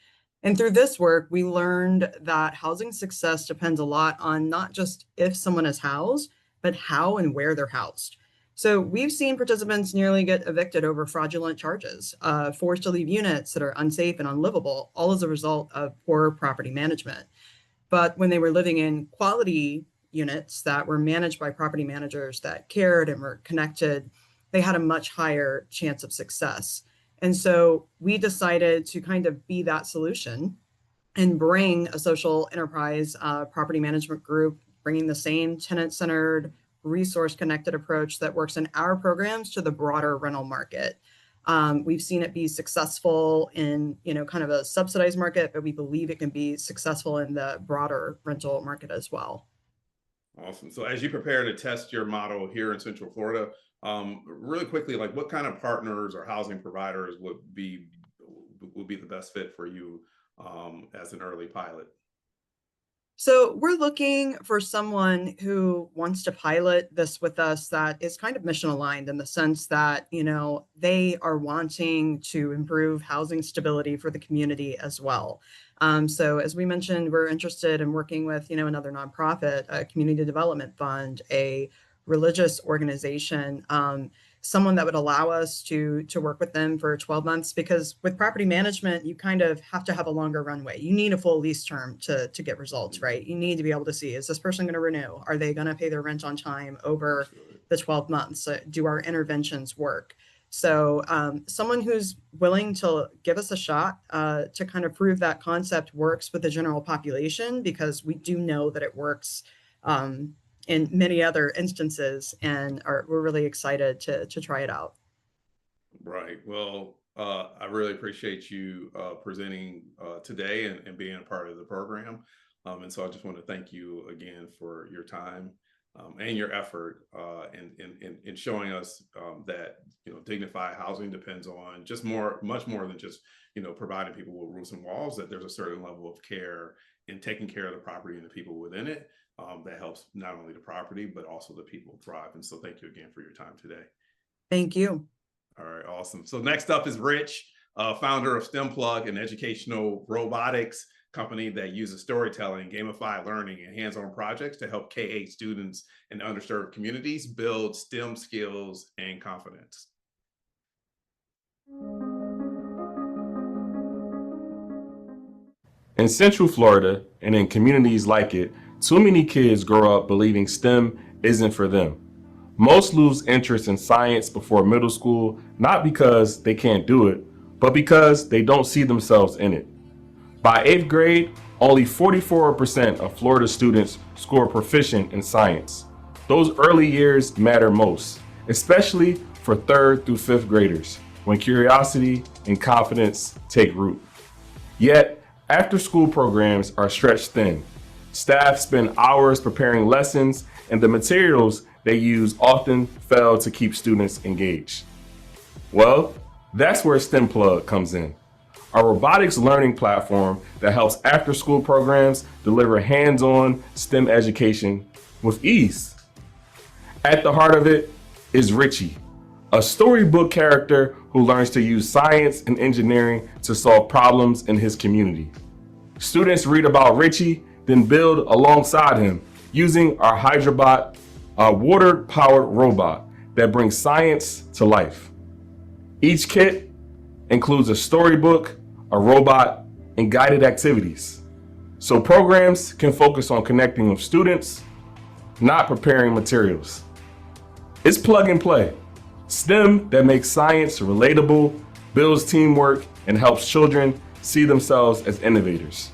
And through this work, we learned that housing success depends a lot on not just if someone is housed, but how and where they're housed. So we've seen participants nearly get evicted over fraudulent charges, forced to leave units that are unsafe and unlivable, all as a result of poor property management. But when they were living in quality units that were managed by property managers that cared and were connected, they had a much higher chance of success. And so we decided to kind of be that solution and bring a social enterprise property management group, bringing the same tenant-centered, resource-connected approach that works in our programs to the broader rental market. We've seen it be successful in, kind of a subsidized market, but we believe it can be successful in the broader rental market as well. Awesome. So as you prepare to test your model here in Central Florida, really quickly, like what kind of partners or housing providers would be the best fit for you as an early pilot? So we're looking for someone who wants to pilot this with us that is kind of mission aligned in the sense that, they are wanting to improve housing stability for the community as well. So as we mentioned, we're interested in working with, another nonprofit, a community development fund, a religious organization, someone that would allow us to work with them for 12 months, because with property management, you kind of have to have a longer runway. You need a full lease term to get results, right? You need to be able to see, is this person going to renew? Are they going to pay their rent on time over the 12 months? Do our interventions work? So someone who's willing to give us a shot to kind of prove that concept works with the general population, because we do know that it works in many other instances, and we're really excited to try it out. Right. Well, I really appreciate you presenting today and being a part of the program. And so I just want to thank you again for your time and your effort in showing us that dignified housing depends on much more than just providing people with roofs and walls. That there's a certain level of care in taking care of the property and the people within it that helps not only the property but also the people thrive. And so thank you again for your time today. Thank you. All right, awesome. So next up is Rich, founder of STEMplug, an educational robotics company that uses storytelling, gamified learning, and hands-on projects to help K-8 students in underserved communities build STEM skills and confidence. In Central Florida and in communities like it, too many kids grow up believing STEM isn't for them. Most lose interest in science before middle school, not because they can't do it, but because they don't see themselves in it. By 8th grade, only 44% of Florida students score proficient in science. Those early years matter most, especially for 3rd through 5th graders, when curiosity and confidence take root. Yet, after-school programs are stretched thin. Staff spend hours preparing lessons, and the materials they use often fail to keep students engaged. Well, that's where STEM Plug comes in, a robotics learning platform that helps after-school programs deliver hands-on STEM education with ease. At the heart of it is Richie, a storybook character who learns to use science and engineering to solve problems in his community. Students read about Richie, then build alongside him using our Hydrobot, a water-powered robot that brings science to life. Each kit includes a storybook, a robot, and guided activities, so programs can focus on connecting with students, not preparing materials. It's plug and play, STEM that makes science relatable, builds teamwork, and helps children see themselves as innovators.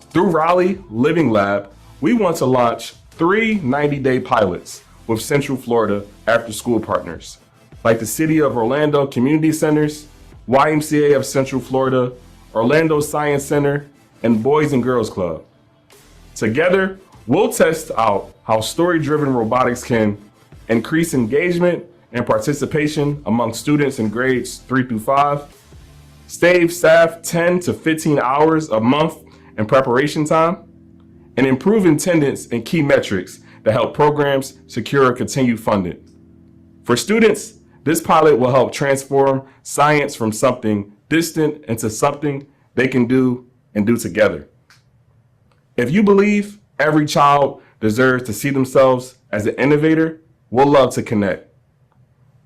Through Raleigh Living Lab, we want to launch 3 90-day pilots with Central Florida after-school partners, like the City of Orlando Community Centers, YMCA of Central Florida, Orlando Science Center, and Boys and Girls Club. Together, we'll test out how story-driven robotics can increase engagement and participation among students in grades 3 through 5, save staff 10 to 15 hours a month in preparation time, and improve attendance and key metrics that help programs secure continued funding. For students, this pilot will help transform science from something distant into something they can do and do together. If you believe every child deserves to see themselves as an innovator, we'll love to connect.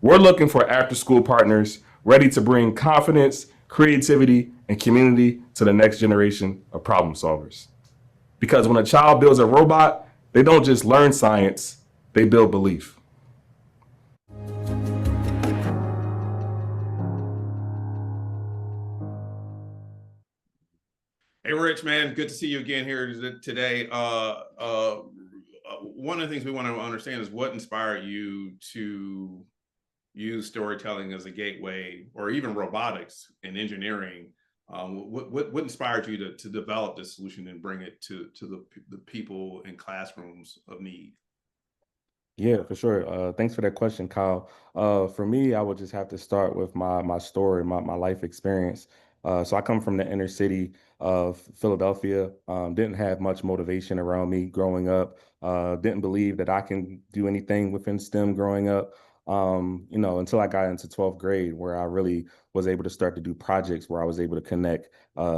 We're looking for after-school partners ready to bring confidence, creativity, and community to the next generation of problem solvers. Because when a child builds a robot, they don't just learn science, they build belief. Hey, Rich, man, good to see you again here today. One of the things we want to understand is what inspired you to use storytelling as a gateway, or even robotics and engineering. What inspired you to develop this solution and bring it to the people in classrooms of need? Yeah, for sure. Thanks for that question, Kyle. For me, I would just have to start with my story, my life experience. So I come from the inner city of Philadelphia. Didn't have much motivation around me growing up. Didn't believe that I can do anything within STEM growing up. Until I got into 12th grade, where I really was able to start to do projects where I was able to connect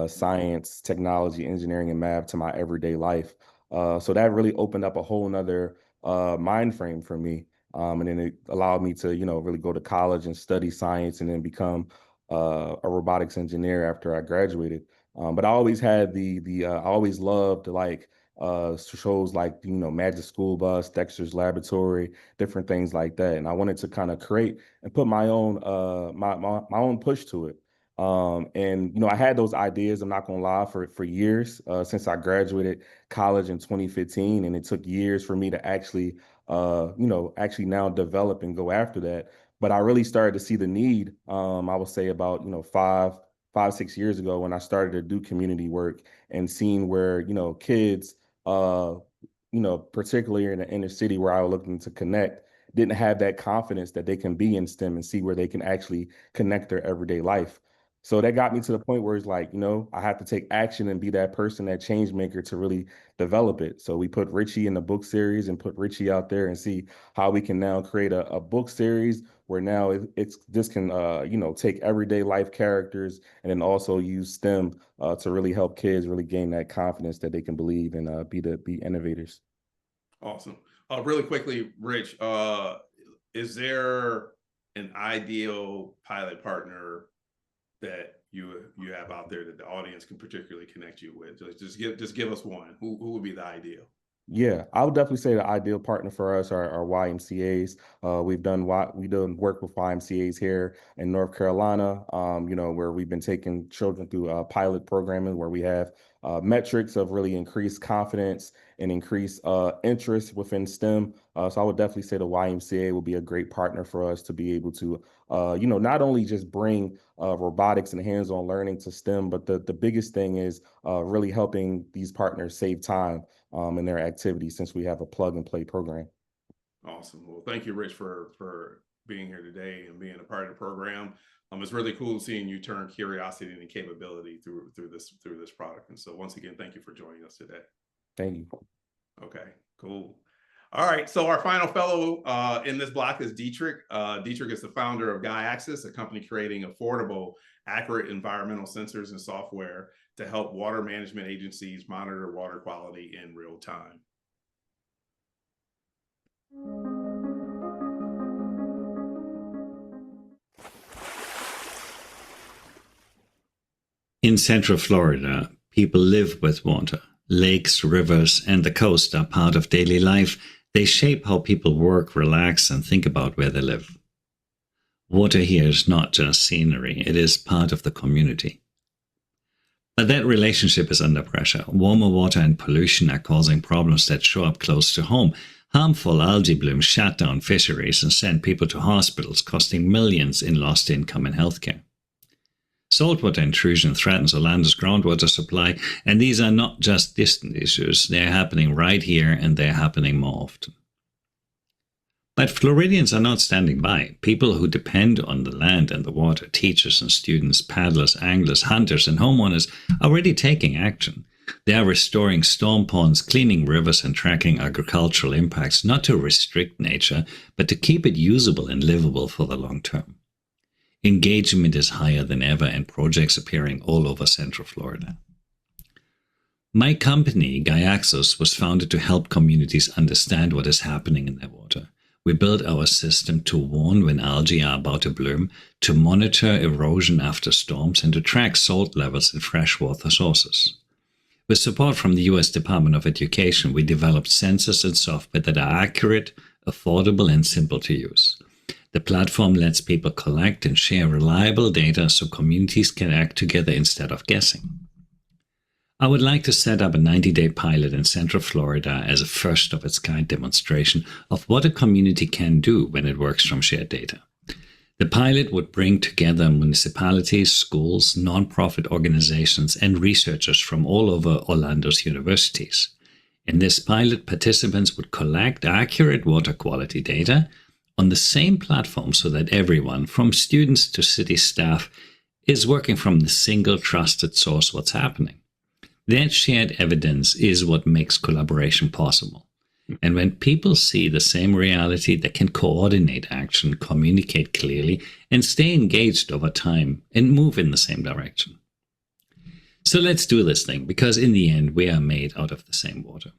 science, technology, engineering, and math to my everyday life. So that really opened up a whole nother mind frame for me. And then it allowed me to, really go to college and study science and then become a robotics engineer after I graduated. But I always had I always loved like shows like, Magic School Bus, Dexter's Laboratory, different things like that. And I wanted to kind of create and put my own my own push to it. I had those ideas, I'm not gonna lie, for years since I graduated college in 2015, and it took years for me to actually actually now develop and go after that. But I really started to see the need, I would say about, 6 years ago, when I started to do community work and seeing where, kids, particularly in the inner city where I was looking to connect, didn't have that confidence that they can be in STEM and see where they can actually connect their everyday life. So that got me to the point where it's like, I have to take action and be that person, that change maker, to really develop it. So we put Richie in the book series and put Richie out there and see how we can now create a book series where now this can take everyday life characters and then also use STEM to really help kids really gain that confidence that they can believe and be innovators. Awesome. Really quickly, Rich, is there an ideal pilot partner that you have out there that the audience can particularly connect you with? Just give us one. Who would be the ideal? Yeah, I would definitely say the ideal partner for us are YMCA's. We done work with YMCA's here in North Carolina, where we've been taking children through pilot programming where we have metrics of really increased confidence and increased interest within STEM. So I would definitely say the YMCA will be a great partner for us to be able to, not only just bring robotics and hands-on learning to STEM, but the biggest thing is really helping these partners save time in their activities since we have a plug and play program. Awesome. Well, thank you, Rich, for being here today and being a part of the program. It's really cool seeing you turn curiosity into capability through this product. And so once again, thank you for joining us today. Thank you. Okay, cool. All right, so our final fellow in this block is Dietrich. Dietrich is the founder of GuyAxis, a company creating affordable, accurate environmental sensors and software to help water management agencies monitor water quality in real time. In Central Florida, people live with water. Lakes, rivers, and the coast are part of daily life. They shape how people work, relax, and think about where they live. Water here is not just scenery, it is part of the community. But that relationship is under pressure. Warmer water and pollution are causing problems that show up close to home. Harmful algae blooms shut down fisheries and send people to hospitals, costing millions in lost income and healthcare. Saltwater intrusion threatens Orlando's groundwater supply, and these are not just distant issues. They're happening right here, and they're happening more often. But Floridians are not standing by. People who depend on the land and the water, teachers and students, paddlers, anglers, hunters, and homeowners, are already taking action. They are restoring storm ponds, cleaning rivers, and tracking agricultural impacts, not to restrict nature, but to keep it usable and livable for the long term. Engagement is higher than ever, and projects appearing all over Central Florida. My company, GuyAxis, was founded to help communities understand what is happening in their water. We built our system to warn when algae are about to bloom, to monitor erosion after storms, and to track salt levels in freshwater sources. With support from the U.S. Department of Education, we developed sensors and software that are accurate, affordable, and simple to use. The platform lets people collect and share reliable data so communities can act together instead of guessing. I would like to set up a 90-day pilot in Central Florida as a first-of-its-kind demonstration of what a community can do when it works from shared data. The pilot would bring together municipalities, schools, nonprofit organizations, and researchers from all over Orlando's universities. In this pilot, participants would collect accurate water quality data on the same platform so that everyone, from students to city staff, is working from the single trusted source what's happening. That shared evidence is what makes collaboration possible. And when people see the same reality, they can coordinate action, communicate clearly, and stay engaged over time and move in the same direction. So let's do this thing, because in the end, we are made out of the same water.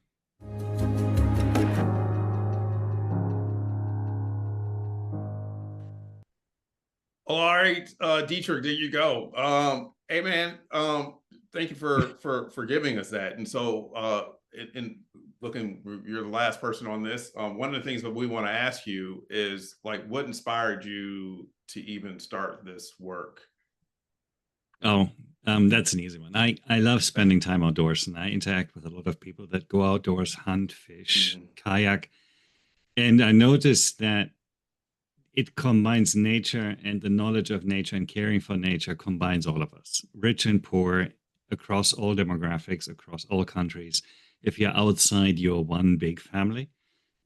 All right, Dietrich, there you go. Hey man, thank you for giving us that. And so you're the last person on this. One of the things that we want to ask you is, like, what inspired you to even start this work? That's an easy one. I love spending time outdoors, and I interact with a lot of people that go outdoors, hunt, fish, kayak. And I noticed that it combines nature, and the knowledge of nature and caring for nature combines all of us, rich and poor, across all demographics, across all countries. If you're outside, you're one big family,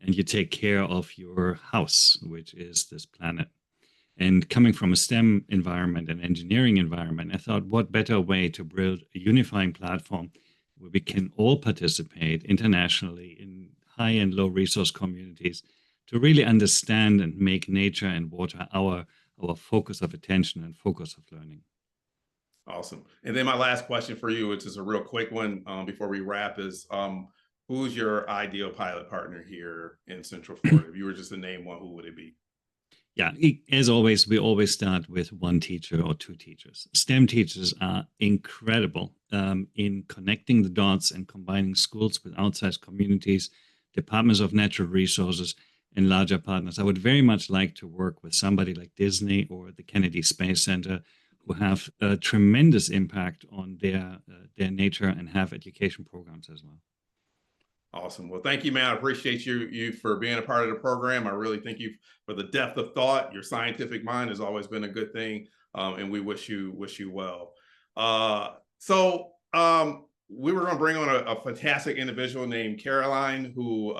and you take care of your house, which is this planet. And coming from a STEM environment, an engineering environment, I thought, what better way to build a unifying platform where we can all participate internationally in high and low resource communities to really understand and make nature and water our focus of attention and focus of learning. Awesome. And then my last question for you, which is a real quick one before we wrap, is who's your ideal pilot partner here in Central Florida? If you were just to name one, who would it be? Yeah, as always, we always start with one teacher or two teachers. STEM teachers are incredible in connecting the dots and combining schools with outside communities, departments of natural resources, and larger partners. I would very much like to work with somebody like Disney or the Kennedy Space Center, who have a tremendous impact on their nature and have education programs as well. Awesome. Well, thank you, man. I appreciate you for being a part of the program. I really thank you for the depth of thought. Your scientific mind has always been a good thing, and we wish you well. We were going to bring on a fantastic individual named Caroline, who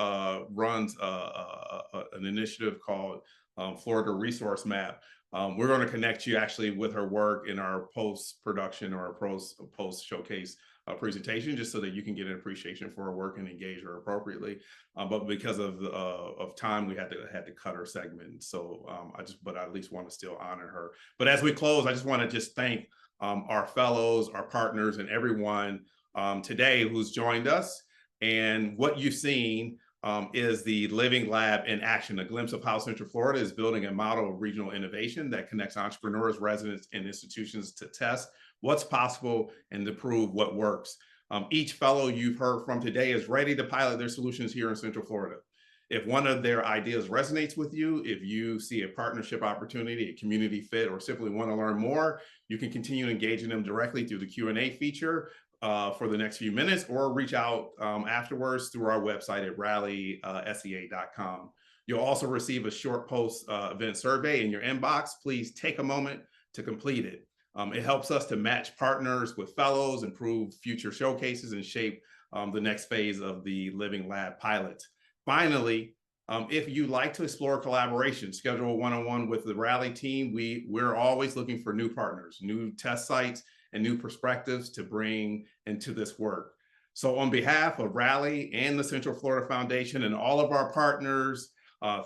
runs an initiative called Florida Resource Map. We're going to connect you actually with her work in our post-production or post-showcase presentation, just so that you can get an appreciation for her work and engage her appropriately. But because of time, we had to cut her segment. So but I at least want to still honor her. But as we close, I just want to just thank our fellows, our partners, and everyone today who's joined us. And what you've seen is the Living Lab in action, a glimpse of how Central Florida is building a model of regional innovation that connects entrepreneurs, residents, and institutions to test what's possible and to prove what works. Each fellow you've heard from today is ready to pilot their solutions here in Central Florida. If one of their ideas resonates with you, if you see a partnership opportunity, a community fit, or simply want to learn more, you can continue engaging them directly through the Q&A feature for the next few minutes, or reach out afterwards through our website at rallysea.com. You'll also receive a short post-event survey in your inbox. Please take a moment to complete it. It helps us to match partners with fellows, improve future showcases, and shape the next phase of the Living Lab pilot. Finally, if you'd like to explore collaboration, schedule a one-on-one with the Rally team. We're always looking for new partners, new test sites, and new perspectives to bring into this work. So on behalf of Rally and the Central Florida Foundation and all of our partners,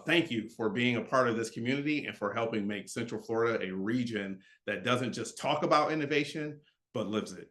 thank you for being a part of this community and for helping make Central Florida a region that doesn't just talk about innovation, but lives it.